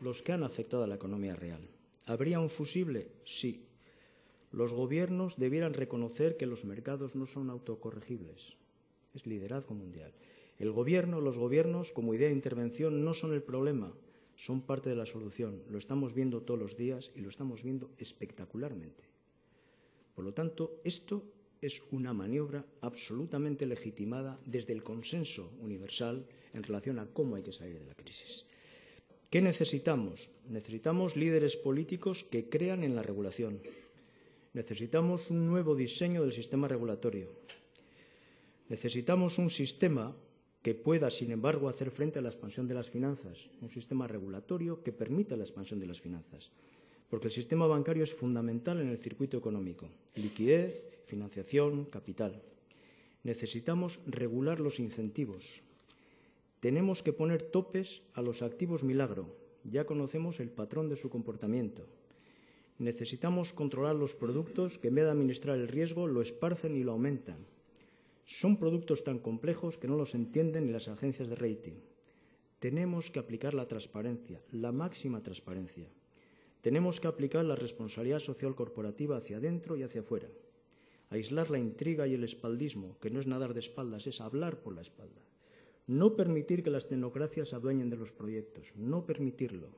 los que han afectado a la economía real. ¿Habría un fusible? Sí. Los gobiernos debieran reconocer que los mercados no son autocorregibles. Es liderazgo mundial. El gobierno, los gobiernos, como idea de intervención, no son el problema, son parte de la solución. Lo estamos viendo todos los días y lo estamos viendo espectacularmente. Por lo tanto, esto es una maniobra absolutamente legitimada desde el consenso universal en relación a cómo hay que salir de la crisis. ¿Qué necesitamos? Necesitamos líderes políticos que crean en la regulación. Necesitamos un nuevo diseño del sistema regulatorio. Necesitamos un sistema que pueda, sin embargo, hacer frente a la expansión de las finanzas, un sistema regulatorio que permita la expansión de las finanzas, porque el sistema bancario es fundamental en el circuito económico. Liquidez, financiación, capital. Necesitamos regular los incentivos. Tenemos que poner topes a los activos milagro. Ya conocemos el patrón de su comportamiento. Necesitamos controlar los productos que en vez de administrar el riesgo lo esparcen y lo aumentan. Son productos tan complejos que no los entienden ni las agencias de rating. Tenemos que aplicar la transparencia, la máxima transparencia. Tenemos que aplicar la responsabilidad social corporativa hacia adentro y hacia afuera. Aislar la intriga y el espaldismo, que no es nadar de espaldas, es hablar por la espalda. No permitir que las tecnocracias se adueñen de los proyectos, no permitirlo.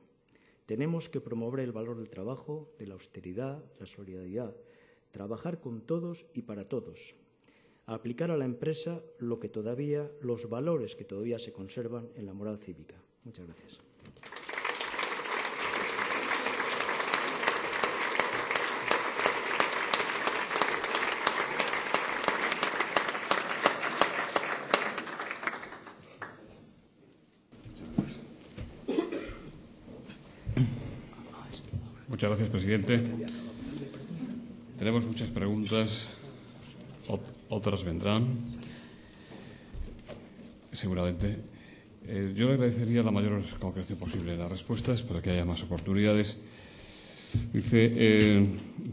Tenemos que promover el valor del trabajo, de la austeridad, la solidaridad, trabajar con todos y para todos, aplicar a la empresa los valores que todavía se conservan en la moral cívica. Muchas gracias. Muchas gracias, presidente. Tenemos muchas preguntas, otras vendrán, seguramente. Yo le agradecería la mayor concreción posible en las respuestas para que haya más oportunidades. Usted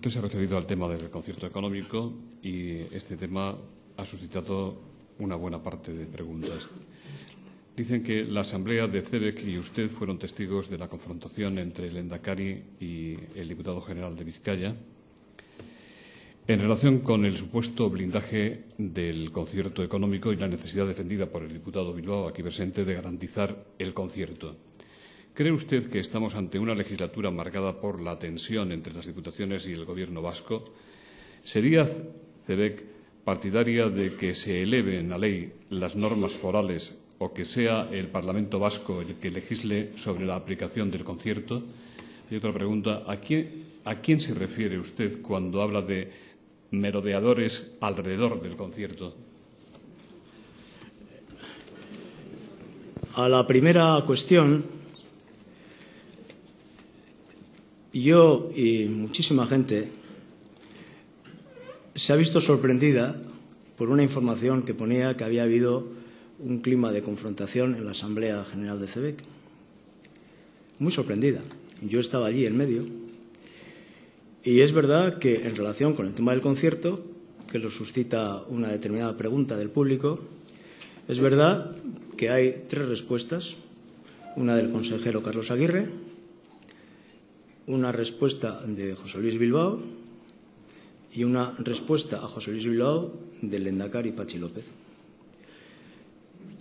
se ha referido al tema del concierto económico y este tema ha suscitado una buena parte de preguntas. Dicen que la asamblea de CEBEC y usted fueron testigos de la confrontación entre el Endacari y el diputado general de Vizcaya en relación con el supuesto blindaje del concierto económico y la necesidad defendida por el diputado Bilbao aquí presente de garantizar el concierto. ¿Cree usted que estamos ante una legislatura marcada por la tensión entre las diputaciones y el Gobierno vasco? ¿Sería CEBEC partidaria de que se eleven a ley las normas forales o que sea el Parlamento vasco el que legisle sobre la aplicación del concierto? Y otra pregunta, ¿a quién se refiere usted cuando habla de merodeadores alrededor del concierto? A la primera cuestión, yo y muchísima gente se ha visto sorprendida por una información que ponía que había habido un clima de confrontación en la Asamblea General de CEBEC. Muy sorprendida. Yo estaba allí en medio. Y es verdad que en relación con el tema del concierto, que lo suscita una determinada pregunta del público, es verdad que hay 3 respuestas. Una del consejero Carlos Aguirre, una respuesta de José Luis Bilbao y una respuesta a José Luis Bilbao del Endacari Patxi López.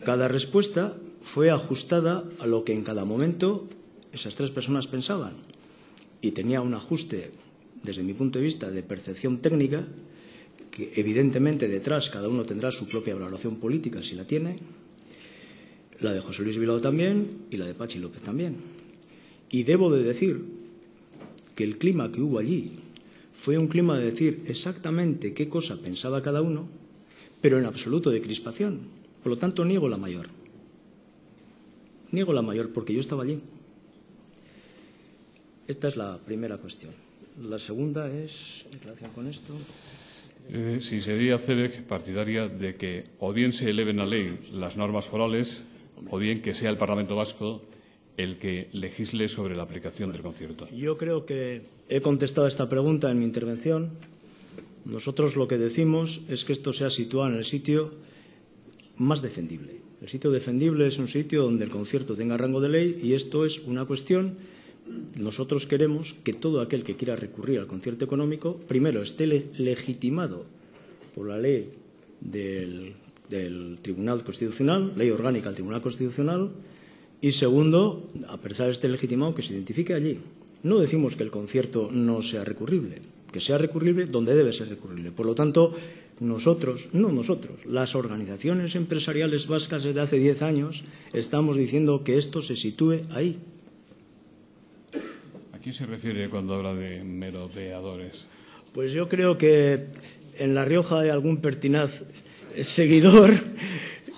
Cada respuesta fue ajustada a lo que en cada momento esas 3 personas pensaban y tenía un ajuste, desde mi punto de vista, de percepción técnica, que evidentemente detrás cada uno tendrá su propia valoración política, si la tiene, la de José Luis Bilbao también y la de Patxi López también. Y debo de decir que el clima que hubo allí fue un clima de decir exactamente qué cosa pensaba cada uno, pero en absoluto de crispación. Por lo tanto, niego la mayor. Niego la mayor porque yo estaba allí. Esta es la primera cuestión. La segunda es, en relación con esto. Si sería CEBEC partidaria de que o bien se eleven a ley las normas forales o bien que sea el Parlamento Vasco el que legisle sobre la aplicación del concierto. Yo creo que he contestado esta pregunta en mi intervención. Nosotros lo que decimos es que esto sea situado en el sitio más defendible. El sitio defendible es un sitio donde el concierto tenga rango de ley y esto es una cuestión. Nosotros queremos que todo aquel que quiera recurrir al concierto económico, primero, esté legitimado por la ley del Tribunal Constitucional, ley orgánica del Tribunal Constitucional, y segundo, a pesar de estar legitimado, que se identifique allí. No decimos que el concierto no sea recurrible, que sea recurrible donde debe ser recurrible. Por lo tanto, las organizaciones empresariales vascas desde hace 10 años estamos diciendo que esto se sitúe ahí. ¿A quién se refiere cuando habla de merodeadores? Pues yo creo que en La Rioja hay algún pertinaz seguidor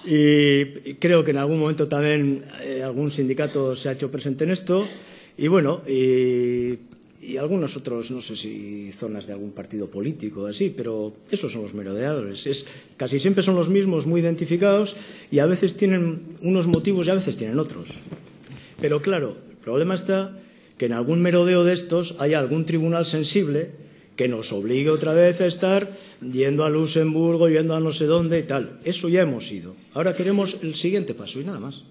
y creo que en algún momento también algún sindicato se ha hecho presente en esto y bueno, y algunos otros, no sé si zonas de algún partido político o así, pero esos son los merodeadores. Casi siempre son los mismos, muy identificados, y a veces tienen unos motivos y a veces tienen otros. Pero claro, el problema está que en algún merodeo de estos haya algún tribunal sensible que nos obligue otra vez a estar yendo a Luxemburgo, yendo a no sé dónde y tal. Eso ya hemos ido. Ahora queremos el siguiente paso y nada más.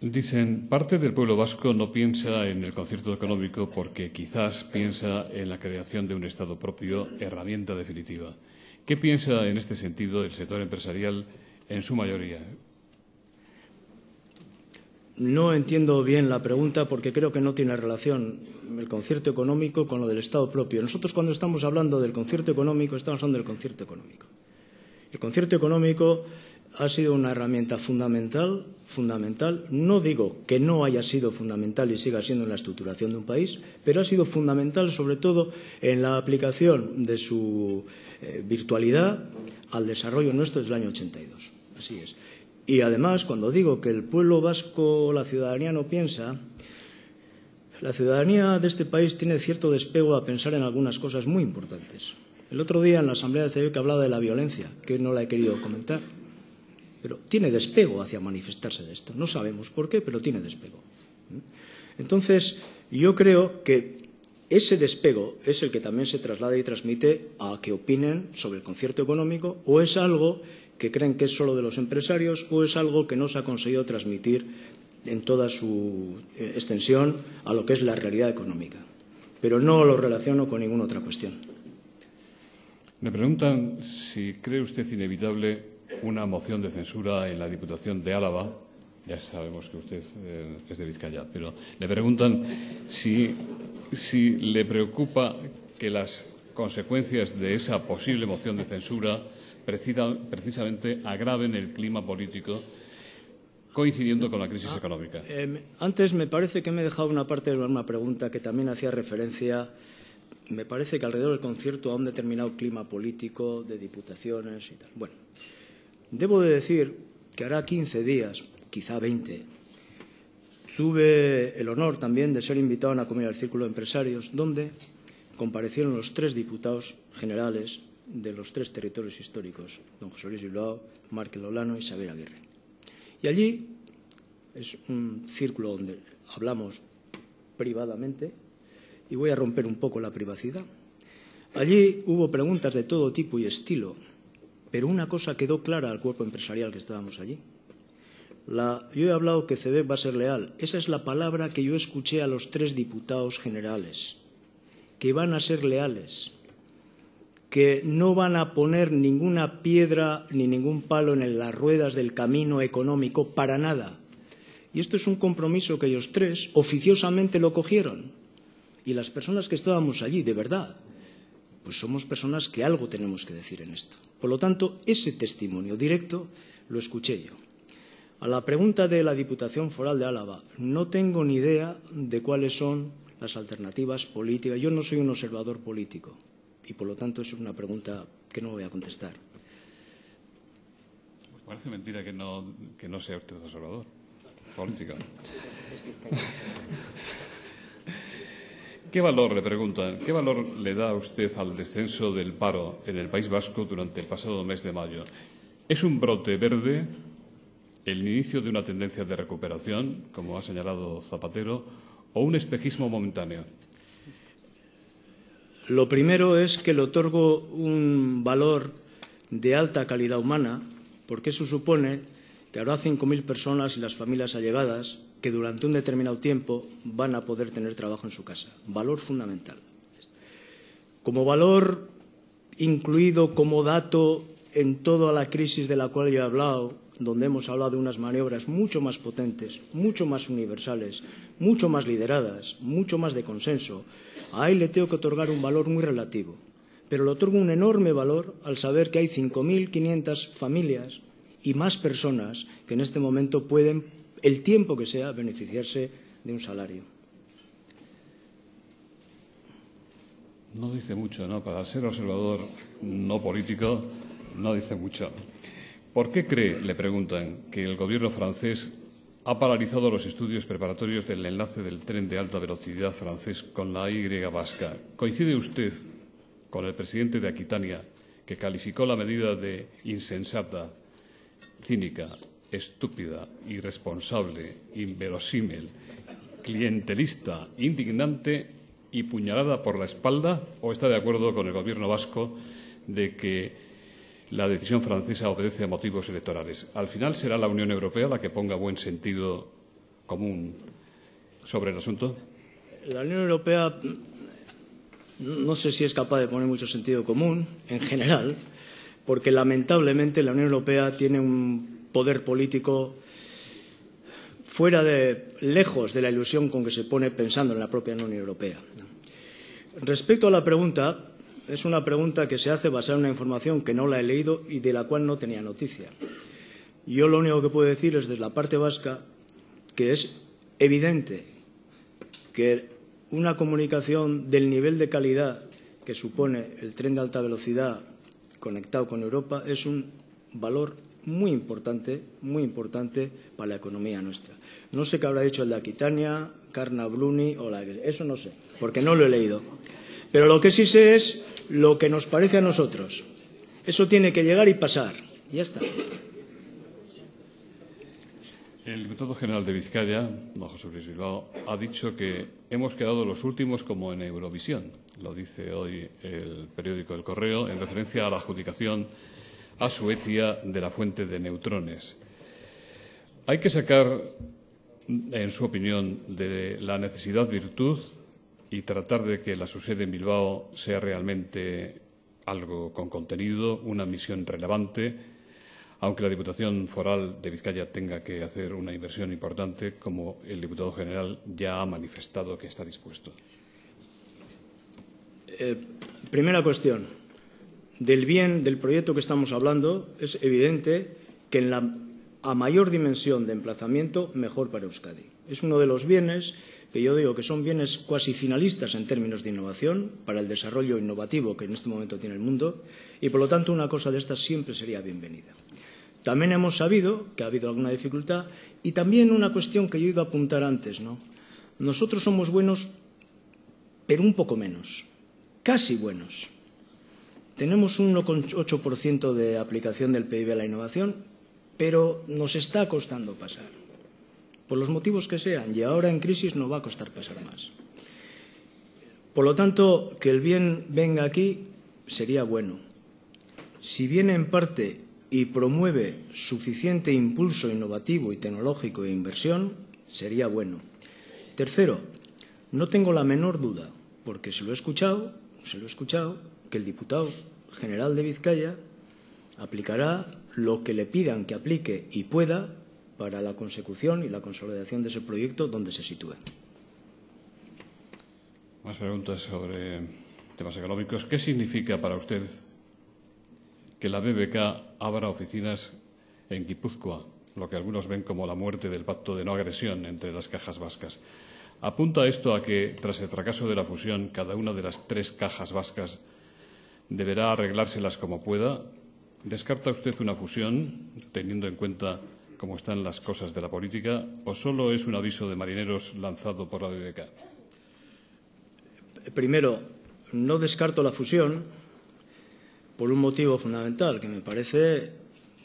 Dicen, parte del pueblo vasco no piensa en el concierto económico porque quizás piensa en la creación de un Estado propio, herramienta definitiva. ¿Qué piensa en este sentido el sector empresarial en su mayoría? No entiendo bien la pregunta porque creo que no tiene relación el concierto económico con lo del Estado propio. Nosotros cuando estamos hablando del concierto económico estamos hablando del concierto económico. El concierto económico ha sido una herramienta fundamental. No digo que no haya sido fundamental y siga siendo en la estructuración de un país, pero ha sido fundamental sobre todo en la aplicación de su virtualidad al desarrollo nuestro desde el año 82. Así es. Y además, cuando digo que el pueblo vasco, la ciudadanía no piensa, la ciudadanía de este país tiene cierto despego a pensar en algunas cosas muy importantes. El otro día en la Asamblea de CB que hablaba de la violencia, que no la he querido comentar, pero tiene despego hacia manifestarse de esto. No sabemos por qué, pero tiene despego. Entonces, yo creo que ese despego es el que también se traslada y transmite a que opinen sobre el concierto económico, o es algo que creen que es solo de los empresarios, o es algo que no se ha conseguido transmitir en toda su extensión a lo que es la realidad económica. Pero no lo relaciono con ninguna otra cuestión. Me preguntan si cree usted inevitable una moción de censura en la Diputación de Álava. Ya sabemos que usted es de Vizcaya, pero le preguntan si le preocupa que las consecuencias de esa posible moción de censura precisamente agraven el clima político coincidiendo con la crisis económica. Antes me parece que me he dejado una parte de una pregunta que también hacía referencia. Me parece que alrededor del concierto a un determinado clima político de diputaciones y tal. Bueno, debo de decir que hará 15 días, quizá 20, tuve el honor también de ser invitado a una comida del Círculo de Empresarios, donde comparecieron los 3 diputados generales de los 3 territorios históricos, don José Luis Bilbao, Márquez Olano y Xavier Aguirre. Y allí es un círculo donde hablamos privadamente, y voy a romper un poco la privacidad. Allí hubo preguntas de todo tipo y estilo, pero una cosa quedó clara al cuerpo empresarial que estábamos allí. Yo he hablado que CEBEC va a ser leal. Esa es la palabra que yo escuché a los 3 diputados generales, que van a ser leales, que no van a poner ninguna piedra ni ningún palo en las ruedas del camino económico para nada. Y esto es un compromiso que ellos 3 oficiosamente lo cogieron. Y las personas que estábamos allí, de verdad, pues somos personas que algo tenemos que decir en esto. Por lo tanto, ese testimonio directo lo escuché yo. A la pregunta de la Diputación Foral de Álava, no tengo ni idea de cuáles son las alternativas políticas. Yo no soy un observador político y, por lo tanto, es una pregunta que no voy a contestar. Pues parece mentira que no sea usted observador político. ¿Qué valor, le preguntan, qué valor le da usted al descenso del paro en el País Vasco durante el pasado mes de mayo? ¿Es un brote verde, el inicio de una tendencia de recuperación, como ha señalado Zapatero, o un espejismo momentáneo? Lo primero es que le otorgo un valor de alta calidad humana, porque eso supone que habrá 5.000 personas y las familias allegadas que durante un determinado tiempo van a poder tener trabajo en su casa. Valor fundamental. Como valor incluido como dato en toda la crisis de la cual yo he hablado, donde hemos hablado de unas maniobras mucho más potentes, mucho más universales, mucho más lideradas, mucho más de consenso, a ahí le tengo que otorgar un valor muy relativo. Pero le otorgo un enorme valor al saber que hay 5.500 familias y más personas que en este momento pueden, el tiempo que sea, beneficiarse de un salario. No dice mucho, ¿no? Para ser observador no político, no dice mucho. ¿Por qué cree, le preguntan, que el gobierno francés ha paralizado los estudios preparatorios del enlace del tren de alta velocidad francés con la Y vasca? ¿Coincide usted con el presidente de Aquitania, que calificó la medida de insensata, cínica, estúpida, irresponsable, inverosímil, clientelista, indignante y puñalada por la espalda? ¿O está de acuerdo con el gobierno vasco de que la decisión francesa obedece a motivos electorales? Al final será la Unión Europea la que ponga buen sentido común sobre el asunto? La Unión Europea no sé si es capaz de poner mucho sentido común en general, porque lamentablemente la Unión Europea tiene un poder político lejos de la ilusión con que se pone pensando en la propia Unión Europea. Respecto a la pregunta, es una pregunta que se hace basada en una información que no la he leído y de la cual no tenía noticia. Yo lo único que puedo decir es desde la parte vasca que es evidente que una comunicación del nivel de calidad que supone el tren de alta velocidad conectado con Europa es un valor muy importante para la economía nuestra. No sé qué habrá dicho el de Aquitania, Carna Bruni o eso no sé, porque no lo he leído. Pero lo que sí sé es lo que nos parece a nosotros. Eso tiene que llegar y pasar. Y ya está. El diputado general de Vizcaya, don José Luis Bilbao, ha dicho que hemos quedado los últimos como en Eurovisión. Lo dice hoy el periódico El Correo en referencia a la adjudicación a Suecia de la fuente de neutrones. Hay que sacar, en su opinión, de la necesidad virtud y tratar de que la SUSED en Bilbao sea realmente algo con contenido, una misión relevante, aunque la Diputación Foral de Vizcaya tenga que hacer una inversión importante, como el diputado general ya ha manifestado que está dispuesto. Primera cuestión. Del bien del proyecto que estamos hablando, es evidente que a mayor dimensión de emplazamiento, mejor para Euskadi. Es uno de los bienes que yo digo que son bienes cuasi finalistas en términos de innovación para el desarrollo innovativo que en este momento tiene el mundo y, por lo tanto, una cosa de estas siempre sería bienvenida. También hemos sabido que ha habido alguna dificultad y también una cuestión que yo he ido a apuntar antes, ¿no? Nosotros somos buenos, pero un poco menos, casi buenos. Tenemos un 1,8% de aplicación del PIB a la innovación, pero nos está costando pasar, por los motivos que sean, y ahora en crisis nos va a costar pasar más. Por lo tanto, que el bien venga aquí sería bueno. Si viene en parte y promueve suficiente impulso innovativo y tecnológico e inversión, sería bueno. Tercero, no tengo la menor duda, porque se lo he escuchado, que el diputado general de Vizcaya aplicará lo que le pidan que aplique y pueda para la consecución y la consolidación de ese proyecto donde se sitúe. Más preguntas sobre temas económicos. ¿Qué significa para usted que la BBK abra oficinas en Guipúzcoa, lo que algunos ven como la muerte del pacto de no agresión entre las cajas vascas? ¿Apunta esto a que, tras el fracaso de la fusión, cada una de las 3 cajas vascas deberá arreglárselas como pueda? ¿Descarta usted una fusión, teniendo en cuenta cómo están las cosas de la política, o solo es un aviso de marineros lanzado por la BBK? Primero, no descarto la fusión por un motivo fundamental, que me parece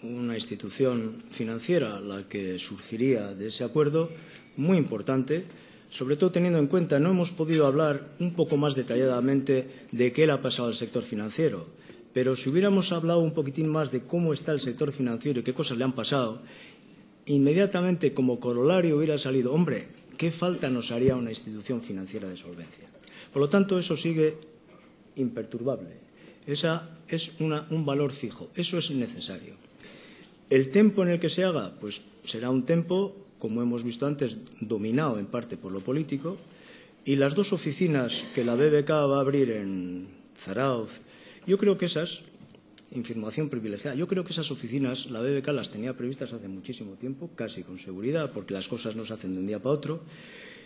una institución financiera la que surgiría de ese acuerdo muy importante, sobre todo teniendo en cuenta, no hemos podido hablar un poco más detalladamente de qué le ha pasado al sector financiero, pero si hubiéramos hablado un poquitín más de cómo está el sector financiero y qué cosas le han pasado, inmediatamente como corolario hubiera salido, hombre, ¿qué falta nos haría una institución financiera de solvencia? Por lo tanto, eso sigue imperturbable. Esa es un valor fijo. Eso es necesario. El tiempo en el que se haga, pues será un tiempo, como hemos visto antes, dominado en parte por lo político, y las 2 oficinas que la BBK va a abrir en Zarauz, yo creo que esas, información privilegiada, yo creo que esas oficinas la BBK las tenía previstas hace muchísimo tiempo, casi con seguridad, porque las cosas no se hacen de un día para otro.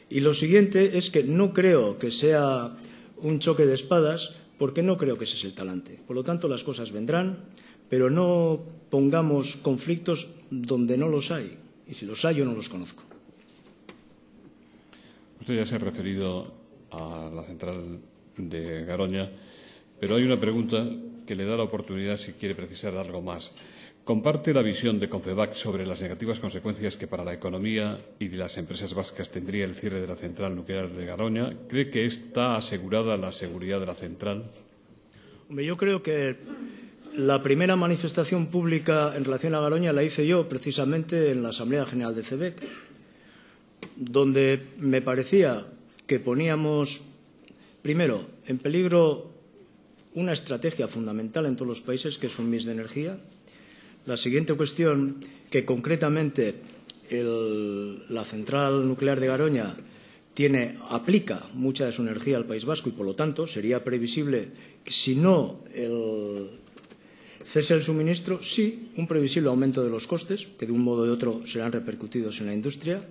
Y lo siguiente es que no creo que sea un choque de espadas, porque no creo que ese es el talante. Por lo tanto, las cosas vendrán, pero no pongamos conflictos donde no los hay. Y si los hay, yo no los conozco. Usted ya se ha referido a la central de Garoña, pero hay una pregunta que le da la oportunidad si quiere precisar algo más. ¿Comparte la visión de Confebac sobre las negativas consecuencias que para la economía y las empresas vascas tendría el cierre de la central nuclear de Garoña? ¿Cree que está asegurada la seguridad de la central? Hombre, yo creo que la primera manifestación pública en relación a Garoña la hice yo precisamente en la Asamblea General de CEBEC. donde me parecía que poníamos, primero, en peligro una estrategia fundamental en todos los países, que es un mix de energía. La siguiente cuestión, que concretamente la central nuclear de Garoña aplica mucha de su energía al País Vasco y, por lo tanto, sería previsible que, si no el cese del suministro, sí un previsible aumento de los costes, que de un modo o de otro serán repercutidos en la industria.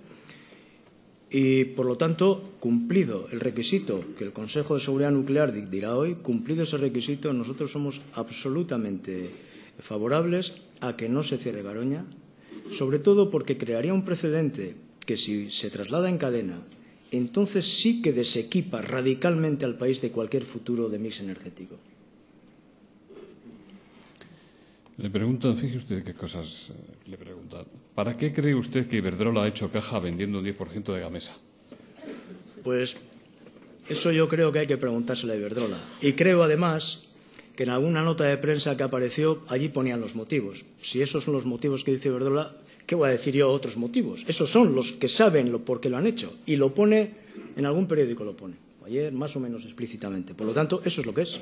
Y, por lo tanto, cumplido el requisito que el Consejo de Seguridad Nuclear dirá hoy, cumplido ese requisito, nosotros somos absolutamente favorables a que no se cierre Garoña, sobre todo porque crearía un precedente que, si se traslada en cadena, entonces sí que desequipa radicalmente al país de cualquier futuro de mix energético. Le preguntan, fíjese usted qué cosas le preguntan. ¿Para qué cree usted que Iberdrola ha hecho caja vendiendo un 10% de Gamesa? Pues eso yo creo que hay que preguntárselo a Iberdrola. Y creo, además, que en alguna nota de prensa que apareció, allí ponían los motivos. Si esos son los motivos que dice Iberdrola, ¿qué voy a decir yo otros motivos? Esos son los que saben por qué lo han hecho. Y lo pone, en algún periódico lo pone. Ayer, más o menos explícitamente. Por lo tanto, eso es lo que es.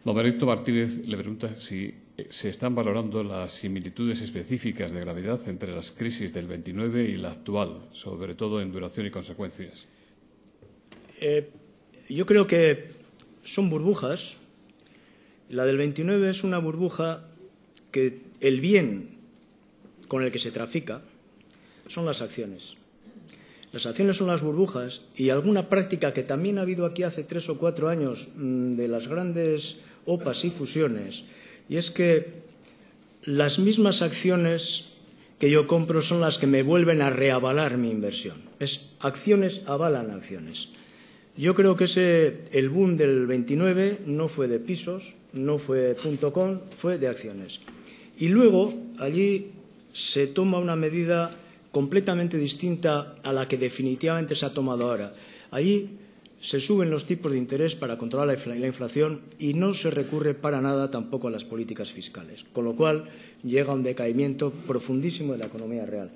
Don Benedicto Martínez le pregunta si se están valorando las similitudes específicas de gravedad entre las crisis del 29 y la actual, sobre todo en duración y consecuencias. Yo creo que son burbujas. La del 29 es una burbuja que el bien con el que se trafica son las acciones. Las acciones son las burbujas, y alguna práctica que también ha habido aquí hace 3 o 4 años de las grandes OPAs y fusiones, y es que las mismas acciones que yo compro son las que me vuelven a reavalar mi inversión. Acciones avalan acciones. Yo creo que el boom del 29 no fue de pisos, no fue .com, fue de acciones. Y luego allí se toma una medida completamente distinta a la que definitivamente se ha tomado ahora. Allí se suben los tipos de interés para controlar la inflación y no se recurre para nada tampoco a las políticas fiscales, con lo cual llega un decaimiento profundísimo de la economía real.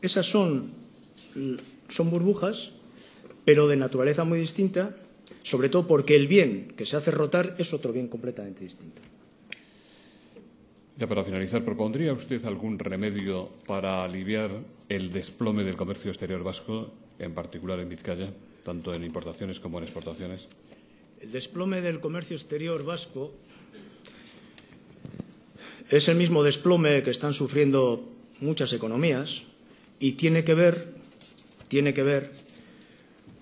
Esas son burbujas, pero de naturaleza muy distinta, sobre todo porque el bien que se hace rotar es otro bien completamente distinto. Ya para finalizar, ¿propondría usted algún remedio para aliviar el desplome del comercio exterior vasco, en particular en Vizcaya, tanto en importaciones como en exportaciones? El desplome del comercio exterior vasco es el mismo desplome que están sufriendo muchas economías y tiene que ver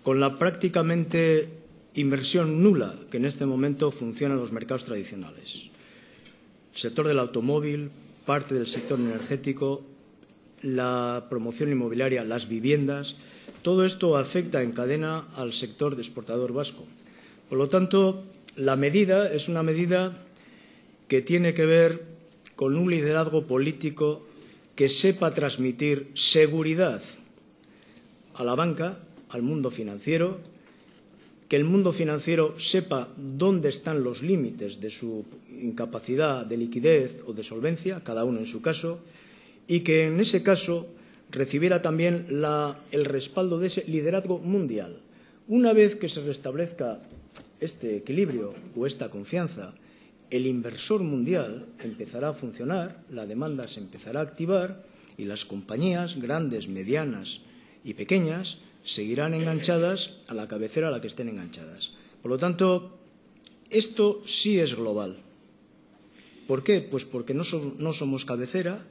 con la prácticamente inversión nula que en este momento funciona en los mercados tradicionales. El sector del automóvil, parte del sector energético, la promoción inmobiliaria, las viviendas, todo esto afecta en cadena al sector exportador vasco. Por lo tanto, la medida es una medida que tiene que ver con un liderazgo político que sepa transmitir seguridad a la banca, al mundo financiero, que el mundo financiero sepa dónde están los límites de su incapacidad de liquidez o de solvencia, cada uno en su caso, y que en ese caso recibiera también el respaldo de ese liderazgo mundial. Una vez que se restablezca este equilibrio o esta confianza, el inversor mundial empezará a funcionar, la demanda se empezará a activar y las compañías grandes, medianas y pequeñas seguirán enganchadas a la cabecera a la que estén enganchadas. Por lo tanto, esto sí es global. ¿Por qué? Pues porque no somos cabecera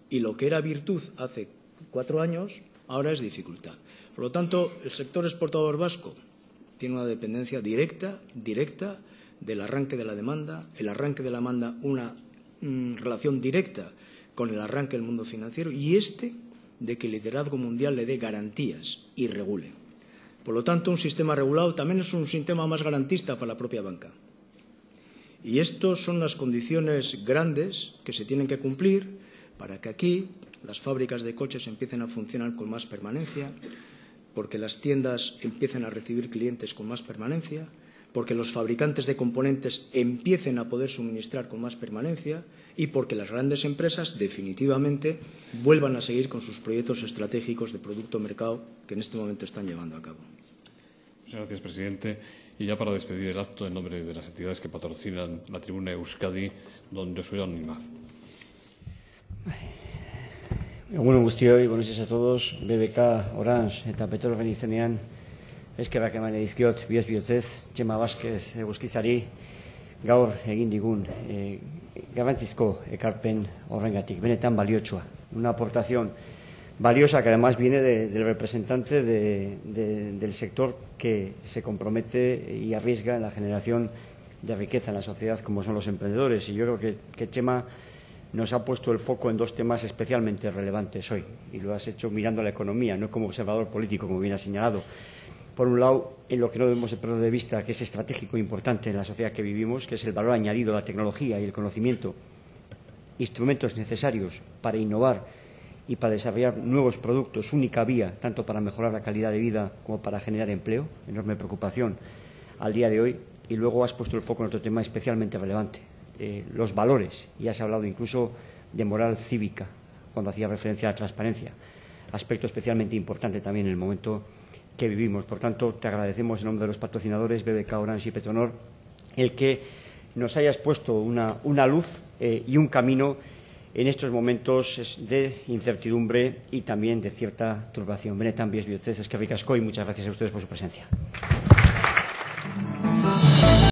y lo que era virtud hace 4 años ahora es dificultad. Por lo tanto, el sector exportador vasco tiene una dependencia directa del arranque de la demanda, el arranque de la demanda una relación directa con el arranque del mundo financiero y de que el liderazgo mundial le dé garantías y regule. Por lo tanto, un sistema regulado también es un sistema más garantista para la propia banca. Y estas son las condiciones grandes que se tienen que cumplir para que aquí las fábricas de coches empiecen a funcionar con más permanencia, porque las tiendas empiecen a recibir clientes con más permanencia, porque los fabricantes de componentes empiecen a poder suministrar con más permanencia y porque las grandes empresas definitivamente vuelvan a seguir con sus proyectos estratégicos de producto-mercado que en este momento están llevando a cabo. Muchas gracias, presidente. Y ya para despedir el acto, en nombre de las entidades que patrocinan la tribuna Euskadi, don Josué Nimaz. Egun guztioi, buenos días a todos. BBK, Orange eta Petrolgen izenean eskerrak eman dizkiot bihotz-bihotzez Txema Vázquez Eguzkizari gaur egin digun garrantzizko ekarpen horrengatik, benetan baliotsua. Una aportación valiosa que además viene del representante del sector que se compromete y arriesga en la generación de riqueza en la sociedad, como son los emprendedores. Y yo creo que Txema nos ha puesto el foco en dos temas especialmente relevantes hoy, y lo has hecho mirando a la economía, no como observador político, como bien ha señalado. Por un lado, en lo que no debemos perder de vista, que es estratégico e importante en la sociedad que vivimos, que es el valor añadido a la tecnología y el conocimiento, instrumentos necesarios para innovar y para desarrollar nuevos productos, única vía, tanto para mejorar la calidad de vida como para generar empleo, enorme preocupación al día de hoy. Y luego has puesto el foco en otro tema especialmente relevante, los valores, y has hablado incluso de moral cívica cuando hacía referencia a la transparencia, aspecto especialmente importante también en el momento que vivimos. Por tanto, te agradecemos en nombre de los patrocinadores BBK, Orange y Petronor el que nos hayas puesto una luz y un camino en estos momentos de incertidumbre y también de cierta turbación. Benetan bihotz-bihotzez, eskerrik asko y muchas gracias a ustedes por su presencia.